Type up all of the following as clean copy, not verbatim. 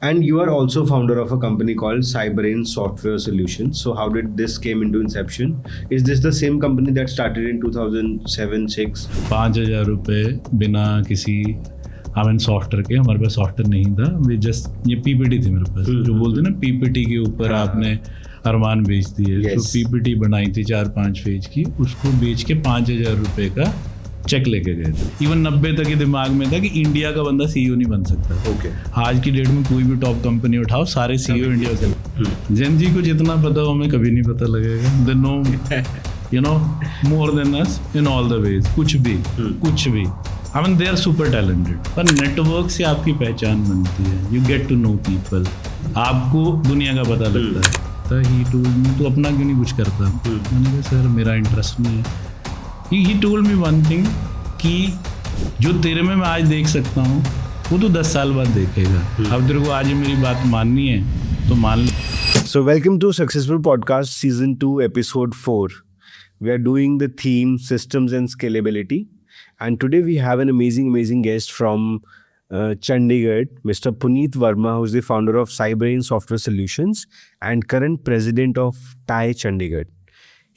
And you are also founder of a company called Cybrain Software Solutions. So how did this came into inception? Is this the same company that started in 2007-6? 5,000 रुपये बिना किसी software के, हमारे पास software नहीं था, वे just ये PPT थी मेरे पास, जो बोलते हैं ना पीपीटी के ऊपर आपने अरमान बेच दिए। तो पीपीटी बनाई थी 4-5 पेज की, उसको बेच के 5,000 रुपये का चेक लेके गए थे। इवन 90 तक ये दिमाग में था कि इंडिया का बंदा सीईओ नहीं बन सकता। ओके। आज की डेट में कोई भी टॉप कंपनी उठाओ, सारे सीईओ इंडिया से। जेन जी को जितना पता हो हमें कभी नहीं पता लगेगा। They know you know more than us in all the ways. कुछ भी दे आर सुपर टैलेंटेड। पर नेटवर्क से आपकी पहचान बनती है। You get to know people, आपको दुनिया का पता लगता है। तो ही टोल्ड मी, तू अपना क्यों नहीं कुछ करता? मैंने कहा सर मेरा इंटरेस्ट नहीं है। He told me one thing कि जो तेरे में मैं आज देख सकता हूँ वो तो 10 साल बाद देखेगा। अब तेरे को आज मेरी बात माननी है तो मान ले। So welcome to Successful Podcast Season 2 Episode 4. We are doing the theme Systems and Scalability, and today we have an amazing guest from Chandigarh, Mr. Puneet Verma, who is the founder of Cybrain Software Solutions and current president of TiE Chandigarh.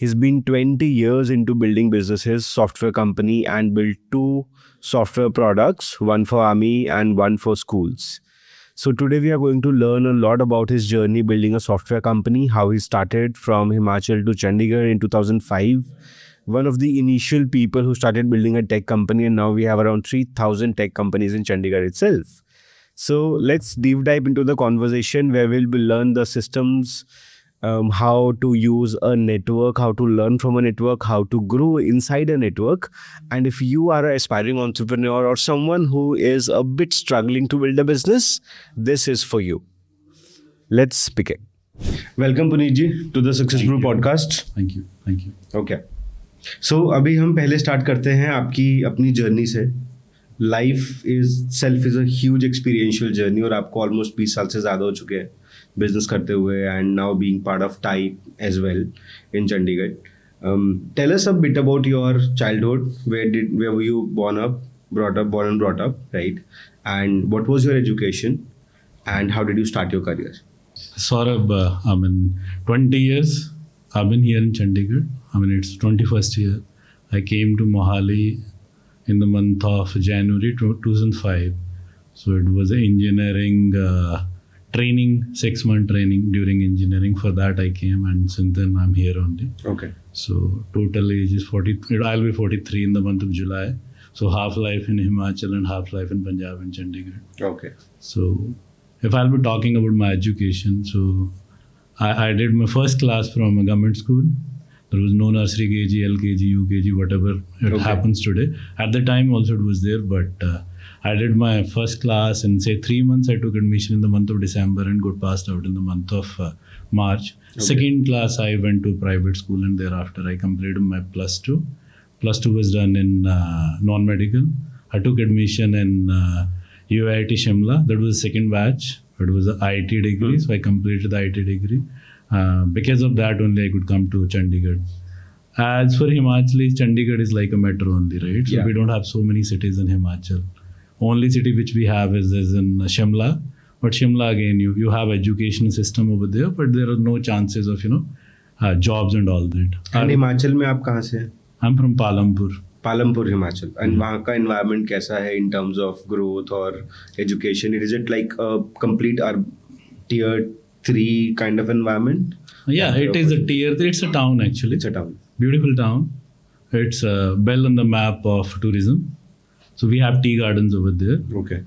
He's been 20 years into building businesses, software company, and built 2 software products, one for army and one for schools. So today we are going to learn a lot about his journey building a software company, how he started from Himachal to Chandigarh in 2005, one of the initial people who started building a tech company, and now we have around 3,000 tech companies in Chandigarh itself. So let's deep dive into the conversation where we'll learn the systems, how to use a network, how to learn from a network, how to grow inside a network. And if you are an aspiring entrepreneur or someone who is a bit struggling to build a business, this is for you. Let's begin. Welcome Puneet ji to the Successful Podcast. Thank you. Okay. So अभी हम पहले start करते हैं आपकी अपनी journey से। Life is a huge experiential journey और आपको ऑलमोस्ट 20 साल से ज़्यादा हो चुके हैं business करते हुए, and now being part of TiE as well in Chandigarh. Tell us a bit about your childhood. Where were you born and brought up, right? And what was your education and how did you start your career? Saurabh, 20 years I've been here in Chandigarh. It's 21st year. I came to Mohali in the month of January 2005. So it was an engineering training, 6-month training during engineering. For that I came, and since then I'm here only. Okay. So total age is 40. I'll be 43 in the month of July. So half life in Himachal and half life in Punjab and Chandigarh. Okay. So if I'll be talking about my education, so I did my first class from a government school. There was no nursery, KG, LKG, UKG, whatever it happens today. At the time also it was there, but I did my first class in say 3 months. I took admission in the month of December and got passed out in the month of March. Okay. Second class I went to private school, and thereafter I completed my plus 2. Plus 2 was done in non-medical. I took admission in UIT Shimla. That was the second batch. It was an IT degree, so I completed the IT degree. Because of that only I could come to Chandigarh. As for Himachal, Chandigarh is like a metro only, right? So we don't have so many cities in Himachal. Only city which we have is in Shimla. But Shimla again, you have education system over there, but there are no chances of jobs and all that. And Himachal में आप कहाँ से हैं? I'm from Palampur. Palampur, Himachal. And वहाँ का environment कैसा है in terms of growth or education? Is it like a complete tier 3 kind of environment? Yeah, it is a tier 3. It's a town actually. It's a town. Beautiful town. It's a bell on the map of tourism. So we have tea gardens over there. Okay.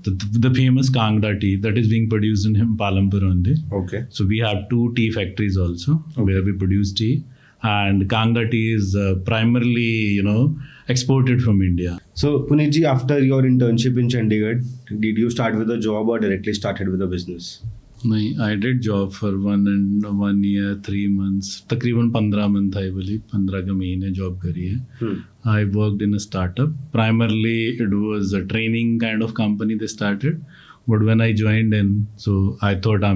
The famous Kangda tea that is being produced in Palampur only. Okay. So we have 2 tea factories also where we produce tea. And Kangda tea is primarily, exported from India. So Puneet ji, after your internship in Chandigarh, did you start with a job or directly started with a business? नहीं, I did job for 1 year, 3 months, तकरीबन 15 month I believe, 15 के महीने job करी है. I worked in a startup. Primarily it was a training kind of company they started, but when I joined in, so I thought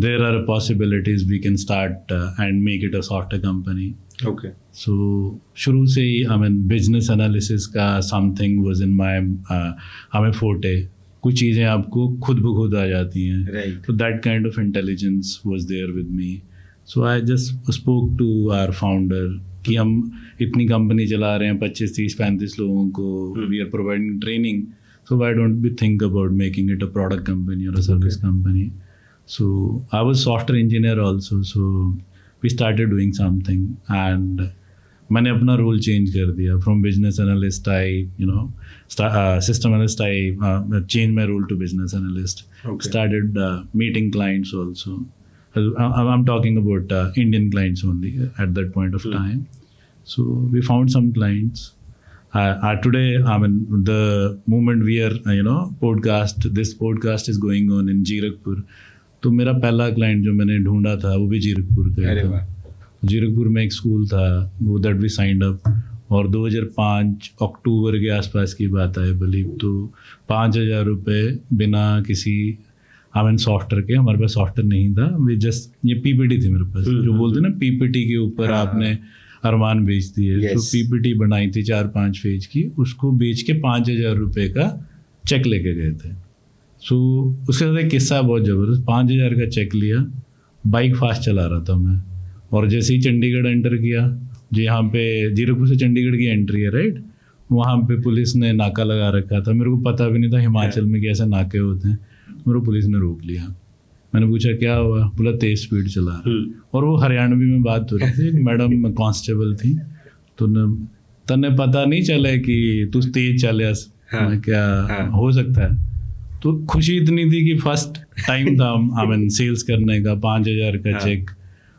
there are possibilities we can start and make it a software company. Okay. So शुरू से ही business analysis का something was in my forte. कुछ चीज़ें आपको खुद ब खुद आ जाती हैं. Right. तो that kind of intelligence was there with me. So I just spoke to our founder कि हम इतनी कंपनी चला रहे हैं 25, 30, 35 लोगों को, we are providing training, so why don't we think about making it a product company or a service company. So I was software engineer also, so we started doing something and मैंने अपना role change कर दिया. From business analyst I system analyst I change my role to business analyst. Started meeting clients also. I'm talking about Indian clients only at that point of time. So we found some clients. Today, I mean, the moment we are, this podcast is going on in Jirakpur. तो मेरा पहला client जो मैंने ढूंढा था वो भी जीरकपुर का था. जीरकपुर में एक स्कूल था वो दैट वी साइंड अप, और 2005 अक्टूबर के आसपास की बात है बलीव. तो 5,000 रुपये बिना किसी सॉफ्टवेयर के, हमारे पास सॉफ्टवेयर नहीं था, वे जस्ट ये पीपीटी थी मेरे पास, जो बोलते ना पीपीटी के ऊपर आपने अरमान बेच दिए. तो पीपीटी बनाई थी 4-5 पेज की, उसको बेच के 5,000 रुपये का चेक लेके गए थे. सो उसके साथ एक किस्सा बहुत ज़बरदस्त. 5,000 का चेक लिया, बाइक फास्ट चला रहा था मैं, और जैसे ही चंडीगढ़ एंटर किया, जो यहाँ पे जीरकपुर से चंडीगढ़ की एंट्री है राइट, वहाँ पे पुलिस ने नाका लगा रखा था. मेरे को पता भी नहीं था हिमाचल में कैसे नाके होते हैं. मेरे को पुलिस ने रोक लिया. मैंने पूछा क्या हुआ, बोला तेज स्पीड चला रहा. और वो हरियाणवी में बात हो रही थी. एक मैडम कांस्टेबल थी, तो तने पता नहीं चले कि तू तेज चले. मैं क्या हो सकता है. तो खुशी इतनी थी कि फर्स्ट टाइम था सेल्स करने का, 5,000 का चेक,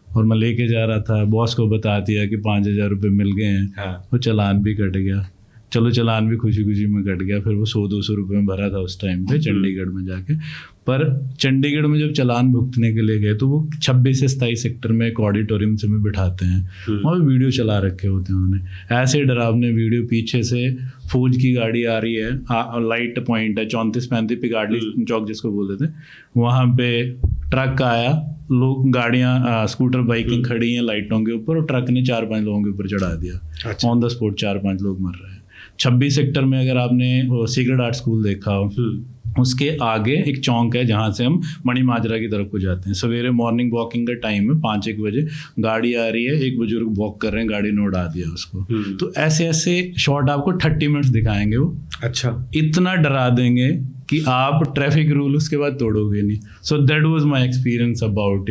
और मैं लेके जा रहा था. बॉस को बता दिया कि 5,000 रुपये मिल गए हैं. वो चालान भी कट गया. चलो चालान भी खुशी खुशी में कट गया. फिर वो 100-200 रुपये में भरा था उस टाइम पे चंडीगढ़ में जाके. पर चंडीगढ़ में जब चालान भुगतने के लिए गए तो वो 26 से 27 सेक्टर में एक ऑडिटोरियम से में बिठाते हैं. वहाँ पे वीडियो चला रखे होते हैं उन्होंने, ऐसे डरावने वीडियो. पीछे से फौज की गाड़ी आ रही है, लाइट पॉइंट है 34-35 पे गाड़ी चौक जिसको बोलते थे, वहाँ पे ट्रक आया, लोग गाड़ियाँ स्कूटर बाइकिंग खड़ी हैं लाइटों के ऊपर, और ट्रक ने 4-5 लोगों के ऊपर चढ़ा दिया. ऑन द स्पॉट 4-5 लोग मर रहे हैं. 26 सेक्टर में अगर आपने सीक्रेट आर्ट स्कूल देखा हो, उसके आगे एक चौक है जहाँ से हम मणि माजरा की तरफ को जाते हैं. सवेरे मॉर्निंग वॉकिंग का टाइम है, 5-1 बजे गाड़ी आ रही है, एक बुजुर्ग वॉक कर रहे हैं, गाड़ी ने उड़ा दिया उसको. तो ऐसे ऐसे शॉट आपको 30 मिनट्स दिखाएंगे वो. अच्छा, इतना डरा देंगे कि आप ट्रैफिक रूल उसके बाद तोड़ोगे नहीं. So that was my experience about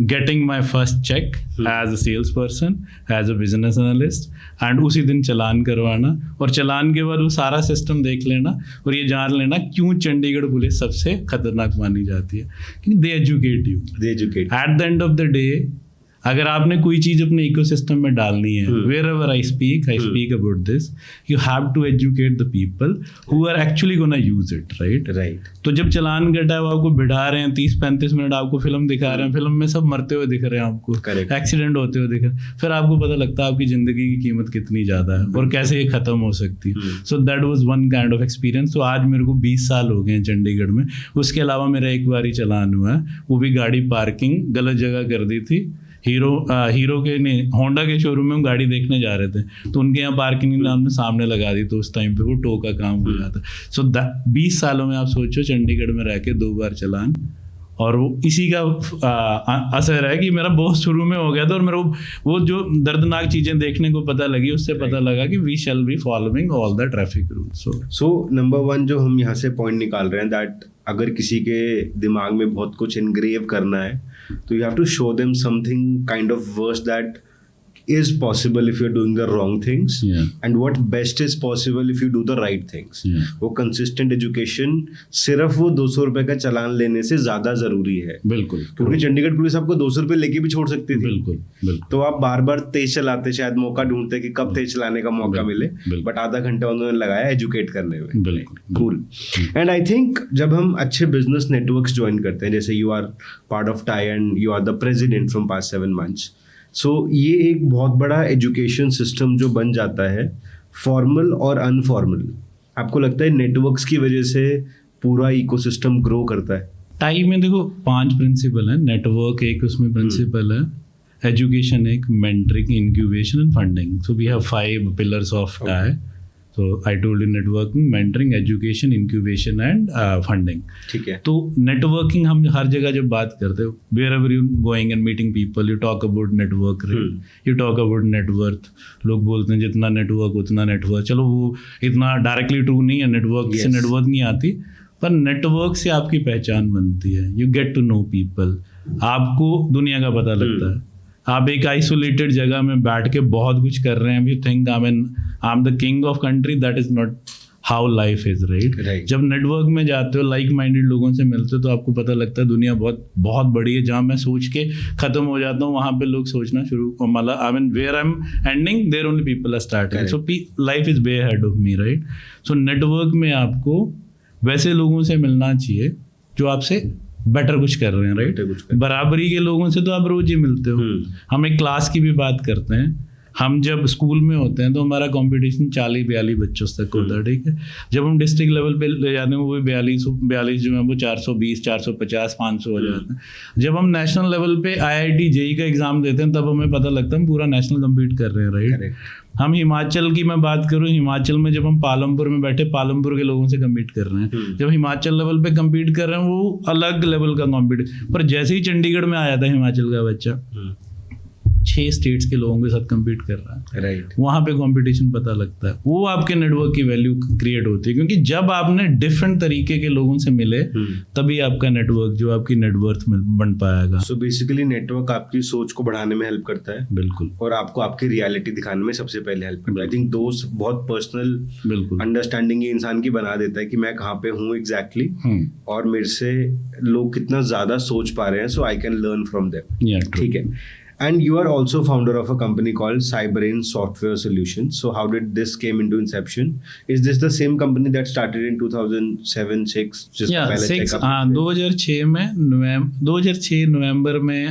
getting my first cheque as a sales person, as a business analyst, and उसी दिन चालान करवाना, और चालान के बाद वो सारा सिस्टम देख लेना और ये जान लेना क्यों चंडीगढ़ पुलिस सबसे खतरनाक मानी जाती है. क्योंकि they educate you. At the end of the day अगर आपने कोई चीज़ अपने इकोसिस्टम में डालनी है, wherever I speak about this, you have to educate the people who are actually gonna use it. Right. तो जब चालान कटा है वो आपको बिठा रहे हैं 30-35 मिनट, आपको फिल्म दिखा रहे हैं, फिल्म में सब मरते हुए दिख रहे हैं, आपको एक्सीडेंट होते हुए दिख रहे हैं, फिर आपको पता लगता है आपकी ज़िंदगी की कीमत कितनी ज़्यादा है और कैसे ये ख़त्म हो सकती है. सो that was one kind of experience. तो आज मेरे को 20 साल हो गए हैं चंडीगढ़ में. उसके अलावा मेरा एक बार ही चालान हुआ है, वो भी गाड़ी पार्किंग गलत जगह कर दी थी. हीरो के नहीं, होंडा के शोरूम में हम गाड़ी देखने जा रहे थे, तो उनके यहाँ पार्किंग नाम में सामने लगा दी, तो उस टाइम पे वो टो का काम हो जाता. सो 20 सालों में आप सोचो चंडीगढ़ में रह के 2 बार चालान, और वो इसी का असर है कि मेरा बहुत शुरू में हो गया था, और मेरे को वो जो दर्दनाक चीज़ें देखने को पता लगी, उससे पता लगा कि we shall be following all the traffic rules. So number 1 जो हम यहाँ से पॉइंट निकाल रहे हैं, दैट अगर किसी के दिमाग में बहुत कुछ इनग्रेव करना है, तो you have to show them something kind of worse that is possible if you're doing the wrong things, and what best is possible if you do the right things. वो consistent education सिर्फ वो 200 रुपए का चालान लेने से ज़्यादा ज़रूरी है. बिल्कुल. क्योंकि चंडीगढ़ पुलिस आपको 200 रुपए लेके भी छोड़ सकती थी. बिल्कुल. तो आप बार बार तेज चलाते, शायद मौका ढूंढते कि कब तेज चलाने का मौका मिले, बट आधा घंटा उन्होंने लगाया एजुकेट करने में. बिल्कुल. कूल. एंड आई थिंक जब हम अच्छे बिजनेस नेटवर्क्स ज्वाइन करते हैं, जैसे you are part of TiE and you are the president from past 7 months, so ये एक बहुत बड़ा एजुकेशन सिस्टम जो बन जाता है, फॉर्मल और अनफॉर्मल. आपको लगता है नेटवर्क्स की वजह से पूरा इकोसिस्टम ग्रो करता है? टाई में देखो 5 प्रिंसिपल है. नेटवर्क एक उसमें प्रिंसिपल है, एजुकेशन एक, mentoring, incubation and funding. So we have 5 pillars of TiE. So I told you networking, mentoring, education, incubation and funding. ठीक है. तो networking हम हर जगह जब बात करते हैं, wherever you going and meeting people, you talk about network, right? You talk about net worth. लोग बोलते हैं जितना network उतना network. चलो वो इतना directly true नहीं है, network से network नहीं आती, पर network से आपकी पहचान बनती है. You get to know people. आपको दुनिया का पता लगता है. आप एक आइसोलेटेड जगह में बैठ के बहुत कुछ कर रहे हैं. You think I am the king of country, that is not how life is, right? जब नेटवर्क में जाते हो, लाइक माइंडेड लोगों से मिलते हो, तो आपको पता लगता है दुनिया बहुत बहुत बड़ी है. जहाँ मैं सोच के खत्म हो जाता हूँ, वहाँ पे लोग सोचना शुरू, मतलब I mean where I am ending, there only people are starting. So life is way ahead of me, right? So network में आपको वैसे लोगों से मिलना चाहिए जो आपसे बेटर कुछ कर रहे हैं, राइट? बराबरी के लोगों से तो आप रोज ही मिलते हो. हम एक क्लास की भी बात करते हैं. हम जब स्कूल में होते हैं तो हमारा कंपटीशन 40-42 बच्चों तक होता है, ठीक है? जब हम डिस्ट्रिक्ट लेवल पे ले जाते हैं, वो 42 जो है वो 420, 450, 500 हो जाते हैं. जब हम नेशनल लेवल पे IIT JEE का एग्जाम देते हैं, तब हमें पता लगता है हम पूरा नेशनल कम्पीट कर रहे हैं, राइट? हम हिमाचल की मैं बात करूँ, हिमाचल में जब हम पालमपुर में बैठे, पालमपुर के लोगों से कम्पीट कर रहे हैं. जब हिमाचल लेवल पे कम्पीट कर रहे हैं, वो अलग लेवल का कम्पीट. पर जैसे ही चंडीगढ़ में आ जाता है हिमाचल का बच्चा, 6 स्टेट्स के लोगों के साथ कम्पीट कर रहा है, राइट? वहाँ पे कंपटीशन पता लगता है. वो आपके नेटवर्क की वैल्यू क्रिएट होती है, क्योंकि जब आपने डिफरेंट तरीके के लोगों से मिले, तभी आपका नेटवर्क जो आपकी नेटवर्थ में बन पाएगा. सो बेसिकली नेटवर्क आपकी सोच को बढ़ाने में हेल्प करता है. बिल्कुल. और आपको आपकी रियलिटी दिखाने में सबसे पहले हेल्प करता है. आई थिंक दोस्त बहुत पर्सनल बिल्कुल अंडरस्टैंडिंग इंसान की बना देता है कि मैं कहाँ पे हूँ एग्जैक्टली, और मेरे से लोग कितना ज्यादा सोच पा रहे हैं, so I can learn from them. ठीक है. And you are also founder of a company called Cybrain Software Solutions. So how did this came into inception? Is this the same company that started in 2007-06? Yeah, 2006 में 2006 नवंबर में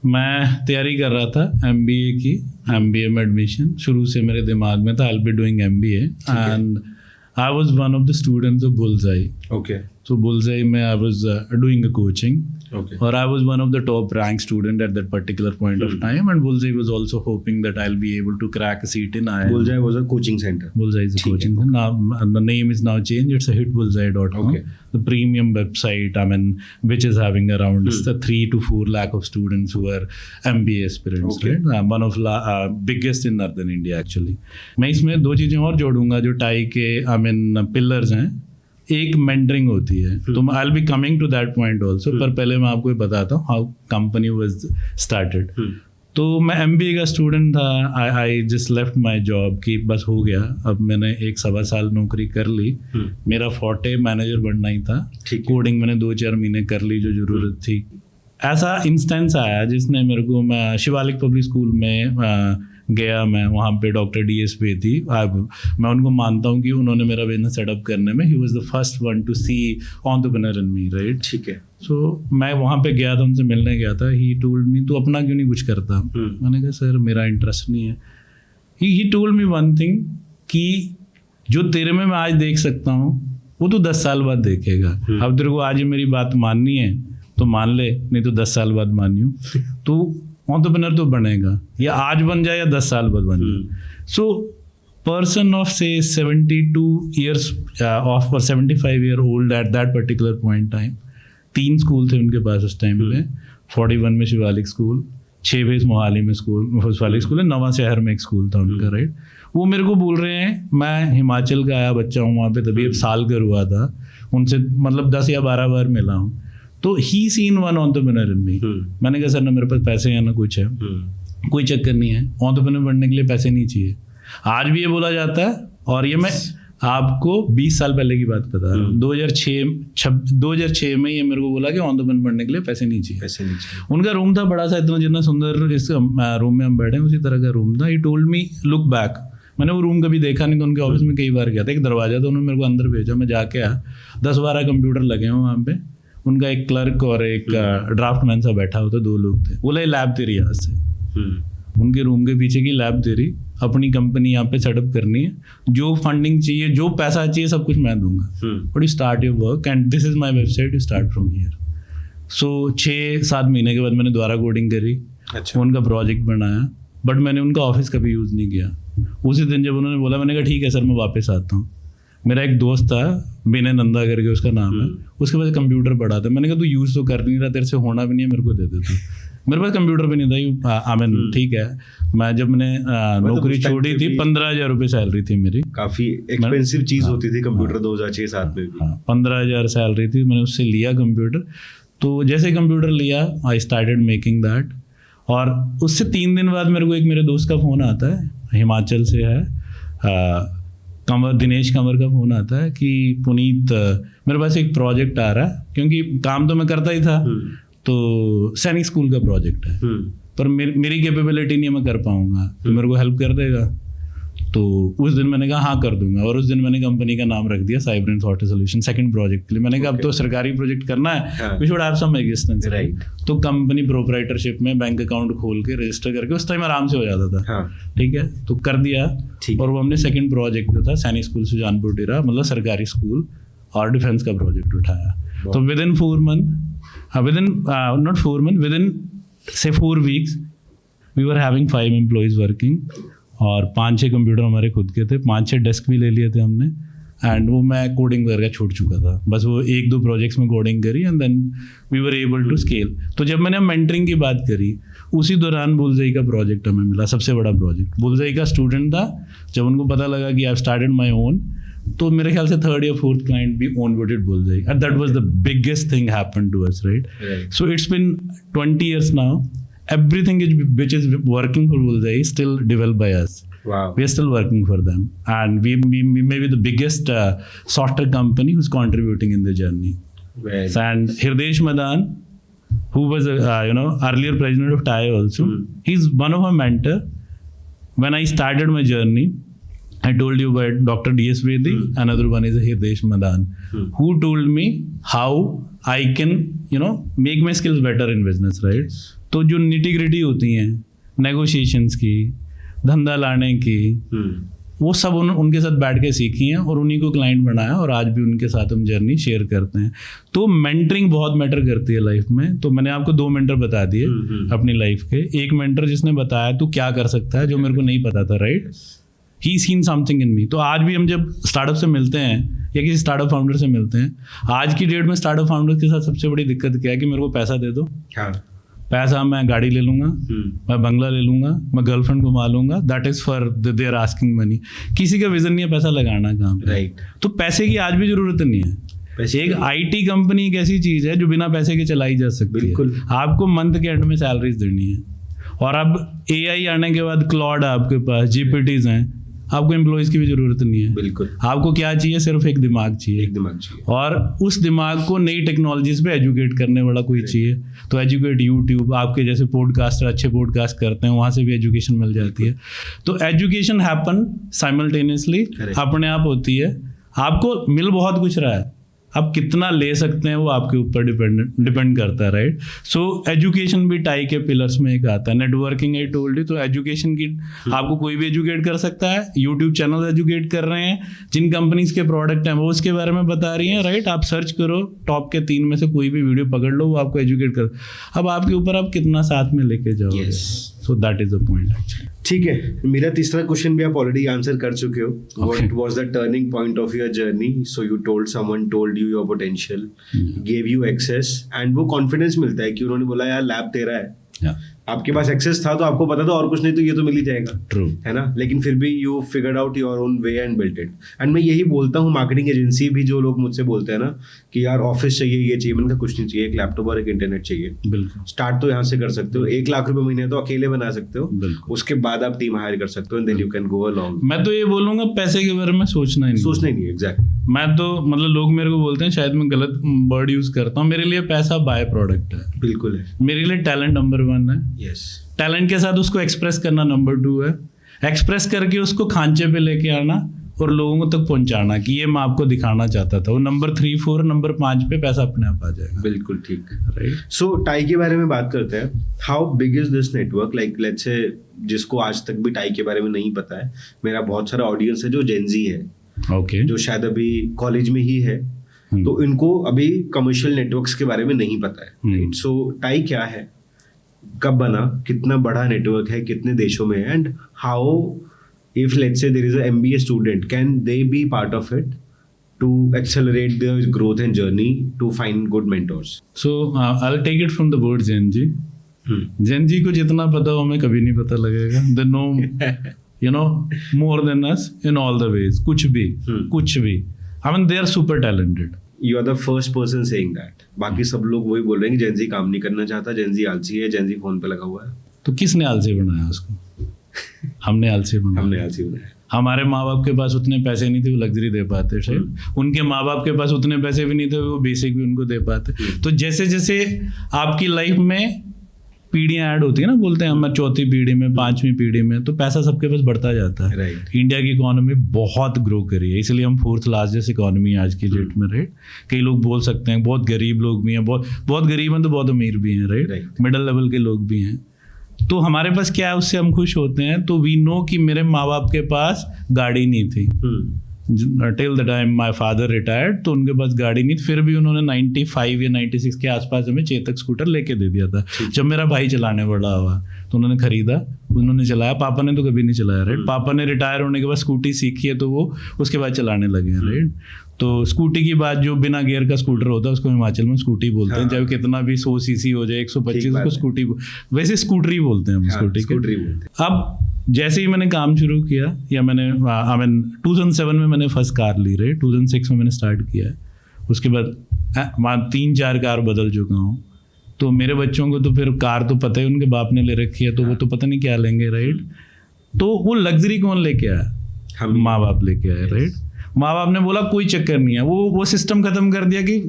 मैं तैयारी कर रहा था MBA की. MBA में एडमिशन शुरू से मेरे दिमाग में था, I'll be doing MBA, and I was one of the students of Bullseye. Okay. So Bullseye में I was doing a coaching. Okay. Or I was one of the top ranked student at that particular point of time, and Bullseye was also hoping that I'll be able to crack a seat in IIM. Bullseye was a coaching center. Bullseye is a coaching center. Now the name is now changed. It's a hitbullseye.com. Okay. The premium website, which is having around 3 to 4 lakh of students who are MBA aspirants. Okay. Right? One of biggest in Northern India actually. मैं इसमें 2 चीजें और जोड़ूंगा जो tie के pillars हैं. एक mentoring होती है, तो I will be coming to that point also, पर पहले मैं आपको बताता हूँ हाउ कंपनी वाज स्टार्टेड. तो मैं MBA का स्टूडेंट था. I just left my job कि बस हो गया, अब मैंने 1-1.25 साल नौकरी कर ली. मेरा फॉर्टे मैनेजर बनना ही था. कोडिंग मैंने 2-4 महीने कर ली जो ज़रूरत थी. ऐसा इंस्टेंस आया जिसने मेरे को, मैं शिवालिक पब्लिक स्कूल में गया, मैं वहाँ पे डॉक्टर DS पे थी. मैं उनको मानता हूँ कि उन्होंने मेरा बिजनेस सेटअप करने में, he was the first one to see entrepreneur in me, right? ठीक है. सो मैं वहाँ पे गया था, उनसे मिलने गया था. ही टोल्ड मी, तू अपना क्यों नहीं कुछ करता? मैंने कहा सर मेरा इंटरेस्ट नहीं है. He told me one thing कि जो तेरे में मैं आज देख सकता हूँ वो तू 10 साल बाद देखेगा. अब तेरे को आज मेरी बात माननी है तो मान ले, नहीं तो 10 साल बाद मानियो. तो एंटरप्रेन्योर तो बनेगा, या आज बन जाए या 10 साल बाद बन जाए. सो पर्सन ऑफ से 72 years ऑफ और 75 year old eight that particular point time. 3 school थे उनके पास उस टाइम पे. 41 में शिवालिक स्कूल, 6 फेज मोहाली में स्कूल, शिवालिक स्कूल है, नवा शहर में एक स्कूल था उनका, राइट? वो मेरे को बोल रहे हैं, मैं हिमाचल का आया बच्चा हूँ, वहाँ पे तभी अब साल कर हुआ था, उनसे मतलब 10 या 12 बार मिला हूँ. तो ही सीन वन एंटरप्रेन्योर इन मी. मैंने कहा सर ना मेरे पास पैसे हैं ना कुछ है, कोई चक्कर नहीं है, एंटरप्रेन्योर बनने के लिए पैसे नहीं चाहिए. आज भी ये बोला जाता है, और ये मैं आपको 20 साल पहले की बात बता रहा हूँ. 2006 में ये मेरे को बोला कि एंटरप्रेन्योर बनने के लिए पैसे नहीं चाहिए. उनका रूम था बड़ा सा, इतना जितना सुंदर इस रूम में हम बैठे हैं उसी तरह का रूम था. He told me look back. मैंने वो रूम कभी देखा नहीं, तो उनके ऑफिस में कई बार गया था. एक दरवाजा था, उन्होंने मेरे को अंदर भेजा, मैं जाके आया. 10-12 कंप्यूटर लगे हुए वहाँ पे. उनका एक क्लर्क और एक ड्राफ्टमैन सा बैठा होता, 2 लोग थे. बोला ये लैब तेरी यहाँ से, उनके रूम के पीछे की लैब तेरी, अपनी कंपनी यहाँ पे सेटअप करनी है, जो फंडिंग चाहिए, जो पैसा चाहिए, सब कुछ मैं दूंगा, but you start your work and this is my website, you start from here. So 6-7 महीने के बाद मैंने दोबारा कोडिंग करी. अच्छा. उनका प्रोजेक्ट बनाया, बट मैंने उनका ऑफिस कभी यूज़ नहीं किया. उसी दिन जब उन्होंने बोला, मैंने कहा ठीक है सर मैं वापस आता हूँ। मेरा एक दोस्त था विनय नंदा करके उसका नाम है, उसके पास कंप्यूटर पड़ा था। मैंने कहा तू यूज़ तो कर नहीं रहा, तेरे से होना भी नहीं है, मेरे को दे दे तू। मेरे पास कंप्यूटर भी नहीं था। आमिन ठीक है, मैं जब मैंने नौकरी छोड़ी थी 15,000 रुपये सैलरी थी मेरी। काफी एक्सपेंसिव चीज होती थी कंप्यूटर 2006-07 में भी। 15,000 सैलरी थी, मैंने उससे लिया कंप्यूटर। तो जैसे कंप्यूटर लिया आई स्टार्टेड मेकिंग दैट, और उससे 3 दिन बाद मेरे को एक मेरे दोस्त का फ़ोन आता है, हिमाचल से है, दिनेश कंवर का फ़ोन आता है कि पुनीत मेरे पास एक प्रोजेक्ट आ रहा है, क्योंकि काम तो मैं करता ही था, तो सैनिक स्कूल का प्रोजेक्ट है, पर मेरी कैपेबिलिटी नहीं है, मैं कर पाऊंगा, तो मेरे को हेल्प कर देगा। तो उस दिन मैंने कहा हाँ कर दूंगा, और उस दिन मैंने कंपनी का नाम रख दिया साइब्रेंस वाटर सॉल्यूशन, सेकंड प्रोजेक्ट के लिए। मैंने कहा अब तो सरकारी प्रोजेक्ट करना है, we should have some existence, right. तो कंपनी प्रोप्राइटरशिप में बैंक अकाउंट खोल के रजिस्टर करके उस टाइम आराम से हो जाता था, ठीक है, तो कर दिया। और वो हमने सेकंड प्रोजेक्ट जो था सैनिक स्कूल सुजानपुर डेरा, मतलब सरकारी स्कूल और डिफेंस का प्रोजेक्ट उठाया। तो within 4 month, within से 4 weeks we were having 5 employees working, और 5-6 कंप्यूटर हमारे खुद के थे, 5-6 डेस्क भी ले लिए थे हमने। एंड वो मैं कोडिंग करके छूट चुका था, बस वो 1-2 प्रोजेक्ट्स में कोडिंग करी, and then we were able to scale. तो जब मैंने मेंटरिंग की बात करी, उसी दौरान बुलजाई का प्रोजेक्ट हमें मिला, सबसे बड़ा प्रोजेक्ट। बुलजाई का स्टूडेंट था, जब उनको पता लगा कि I have started my own, तो मेरे ख्याल से 3rd या 4th क्लाइंट भी ओनबोर्डेड बुलजाई, and that was the biggest thing happened to us, right. So it's been 20 years now. Everything which is working for Bullseye is still developed by us. Wow. We are still working for them, and we may be the biggest software company who's contributing in the journey. Right. And Hirdesh Madan, who was earlier president of TIE also, he's one of my mentor. When I started my journey, I told you about Dr. D.S. Vedi. Another one is Hirdesh Madan, who told me how I can, make my skills better in business, right? तो जो nitty gritty होती हैं negotiations की, धंधा लाने की, वो सब उनके साथ बैठ के सीखी हैं, और उन्हीं को क्लाइंट बनाया, और आज भी उनके साथ हम जर्नी शेयर करते हैं। तो मेंटरिंग बहुत मैटर करती है लाइफ में। तो मैंने आपको 2 मेंटर बता दिए अपनी लाइफ के। एक मेंटर जिसने बताया तू क्या कर सकता है, जो मेरे को नहीं पता था, right, he seen something in me. तो आज भी हम जब स्टार्टअप से मिलते हैं या किसी स्टार्टअप फाउंडर से मिलते हैं, आज की डेट में स्टार्टअप फाउंडर के साथ सबसे बड़ी दिक्कत क्या है कि मेरे को पैसा दे दो, पैसा मैं गाड़ी ले लूंगा, मैं बंगला ले लूंगा, मैं गर्लफ्रेंड घुमा लूंगा, that is for they are asking money. किसी का विजन नहीं है पैसा लगाना कहाँ पे, राइट। तो पैसे की आज भी जरूरत नहीं है। एक आईटी कंपनी एक ऐसी चीज है जो बिना पैसे के चलाई जा सकती है। आपको मंथ के एंड में सैलरीज देनी है, और अब एआई आने के बाद क्लॉड आपके पास, जीपीटीज हैं, आपको एम्प्लॉयज की भी जरूरत नहीं है। बिल्कुल। आपको क्या चाहिए, सिर्फ एक दिमाग चाहिए, और उस दिमाग को नई टेक्नोलॉजीज पे एजुकेट करने वाला कोई चाहिए। तो एजुकेट यूट्यूब, आपके जैसे पॉडकास्टर अच्छे पॉडकास्ट करते हैं, वहाँ से भी एजुकेशन मिल जाती है। तो एजुकेशन हैपन साइमल्टेनियसली, अपने आप होती है। आपको मिल बहुत कुछ रहा है, आप कितना ले सकते हैं वो आपके ऊपर डिपेंड करता है, राइट। सो एजुकेशन भी टाई के पिलर्स में एक आता है। नेटवर्किंग आई टोल्ड यू, तो एजुकेशन की आपको कोई भी एजुकेट कर सकता है। यूट्यूब चैनल एजुकेट कर रहे हैं, जिन कंपनीज के प्रोडक्ट हैं वो उसके बारे में बता रही हैं, राइट। आप सर्च करो, टॉप के 3 में से कोई भी वीडियो पकड़ लो, वो आपको एजुकेट कर। अब आपके ऊपर आप कितना साथ में लेके जाओगे, सो that is the point actually. ठीक है, मेरा तीसरा क्वेश्चन भी आप ऑलरेडी आंसर कर चुके हो। What was the turning point of your journey? So you told someone told you your potential, give you access, and वो कॉन्फिडेंस मिलता है कि उन्होंने बोला यार लैब तेरा है, आपके पास एक्सेस था तो आपको पता था और कुछ नहीं तो ये तो मिल ही जाएगा, True. है ना। लेकिन फिर भी you figured out your own way and built it. And मैं यही बोलता हूँ, मार्केटिंग एजेंसी भी जो लोग मुझसे बोलते हैं ना कि यार ऑफिस चाहिए, ये चाहिए, मैंने कहा कुछ नहीं चाहिए, एक लैपटॉप और एक इंटरनेट चाहिए। बिल्कुल। स्टार्ट तो यहाँ से कर सकते हो, 1 लाख रुपए महीने तो अकेले बना सकते हो, उसके बाद आप टीम हायर कर सकते हो, and then you can go along. मैं तो ये बोलूंगा पैसे के बारे में सोचना ही नहीं, एग्जैक्टली। मैं तो मतलब लोग मेरे को बोलते हैं, शायद मैं गलत वर्ड यूज करता हूँ, मेरे लिए पैसा बाय प्रोडक्ट है। बिल्कुल है। मेरे लिए टैलेंट नंबर 1 है। यस। टैलेंट के साथ उसको एक्सप्रेस करना नंबर 2 है। एक्सप्रेस करके उसको खांचे पे लेके आना और लोगों तक पहुंचाना कि ये मैं आपको दिखाना चाहता था, वो नंबर 3, 4, नंबर 5 पे पैसा अपने आप आ जाएगा। बिल्कुल ठीक, राइट। सो टाई के बारे में बात करते हैं। How big is this network? Like let's say जिसको आज तक भी टाई के बारे में नहीं पता है, मेरा बहुत सारा ऑडियंस है जो जेनजी है, ओके, जो शायद अभी कॉलेज में ही है, तो इनको अभी कमर्शियल नेटवर्क्स के बारे में नहीं पता है। सो टाई क्या है, कब बना, कितना बड़ा नेटवर्क है, कितने देशों में है, and how if let's say there is a MBA student, can they be part of it to accelerate their growth and journey to find good mentors? So I'll take it from the word Gen Z. Gen Z को जितना पता हो हमें कभी नहीं पता लगेगा. They know more than us in all the ways. कुछ भी. I mean they are super talented. You are the first person saying that. बाकी सब लोग वही बोल रहे हैं कि Gen Z काम नहीं करना चाहता, Gen Z आलसी है, Gen Z फोन पे लगा हुआ है. तो किसने आलसी बनाया उसको? हमने आलसी बनाया. हमारे माँ बाप के पास उतने पैसे नहीं थे वो लग्जरी दे पाते शायद. उनके माँ बाप के पास उतने पैसे भी नहीं थे वो बेसिक भी उनको दे पाते. तो जैसे जैसे आपकी लाइफ में पीढ़ियां ऐड होती है ना, बोलते हैं हम 4वीं पीढ़ी में 5वीं पीढ़ी में, तो पैसा सबके पास बढ़ता जाता है. इंडिया की इकोनॉमी बहुत ग्रो करी है, इसलिए हम 4th लार्जेस्ट इकोनॉमी आज की डेट में. राइट. कई लोग बोल सकते हैं बहुत गरीब लोग भी हैं, बहुत गरीब हैं तो बहुत अमीर भी हैं. राइट. मिडिल लेवल के लोग भी हैं. तो हमारे पास क्या है उससे हम खुश होते हैं. तो वी नो कि मेरे माँ बाप के पास गाड़ी नहीं थी till the time my father retired. तो उनके पास गाड़ी नहीं थी, फिर भी उन्होंने 95 या 96 के आसपास हमें चेतक स्कूटर लेके दे दिया था. जब मेरा भाई चलाने बड़ा हुआ तो उन्होंने खरीदा, उन्होंने चलाया. पापा ने तो कभी नहीं चलाया. राइट. पापा ने रिटायर होने के बाद स्कूटी सीखी है तो वो उसके बाद चलाने लगे हैं. राइट. तो स्कूटी की बात, जो बिना गियर का स्कूटर होता है उसको हिमाचल में स्कूटी बोलते हैं. चाहे कितना भी 100 सीसी हो जाए, 125, उसको स्कूटी, वैसे स्कूटरी बोलते हैं हम. स्कूटी. अब जैसे ही मैंने काम शुरू किया, या मैंने 2007 में मैंने फर्स्ट कार ली. रही 2006 में मैंने स्टार्ट किया. उसके बाद 3-4 कार बदल चुका हूँ. तो मेरे बच्चों को तो फिर कार तो पता ही उनके बाप ने ले रखी है, तो वो तो पता नहीं क्या लेंगे. राइट. तो वो लग्जरी कौन लेके आया? माँ बाप लेके आए. राइट. माँ बाप ने बोला कोई चक्कर नहीं है, वो सिस्टम खत्म कर दिया कि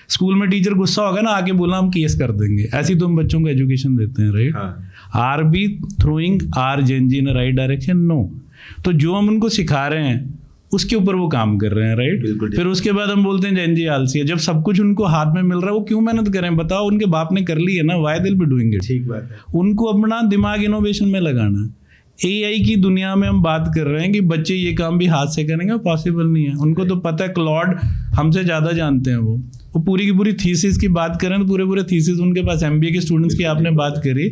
स्कूल में टीचर गुस्सा होगा ना, आके बोला हम केस कर देंगे. ऐसी तो हम बच्चों को एजुकेशन देते हैं. Right. Are we throwing our Gen Z in right direction? No. तो जो हम उनको सिखा रहे हैं उसके ऊपर वो काम कर रहे हैं. राइट. फिर उसके बाद हम बोलते हैं जेन जी आलसी है. जब सब कुछ उनको हाथ में मिल रहा है वो क्यों मेहनत करें? बताओ, उनके बाप ने कर ली है ना, why they will be doing it. ठीक बात है. उनको अपना दिमाग इनोवेशन में लगाना. AI की दुनिया में हम बात कर रहे हैं कि बच्चे ये काम भी हाथ से करेंगे, पॉसिबल नहीं है. उनको तो पता है, क्लॉड हमसे ज़्यादा जानते हैं. वो पूरी की पूरी थीसिस की बात करें तो पूरे थीसिस उनके पास. MBA के स्टूडेंट्स की आपने बात करी,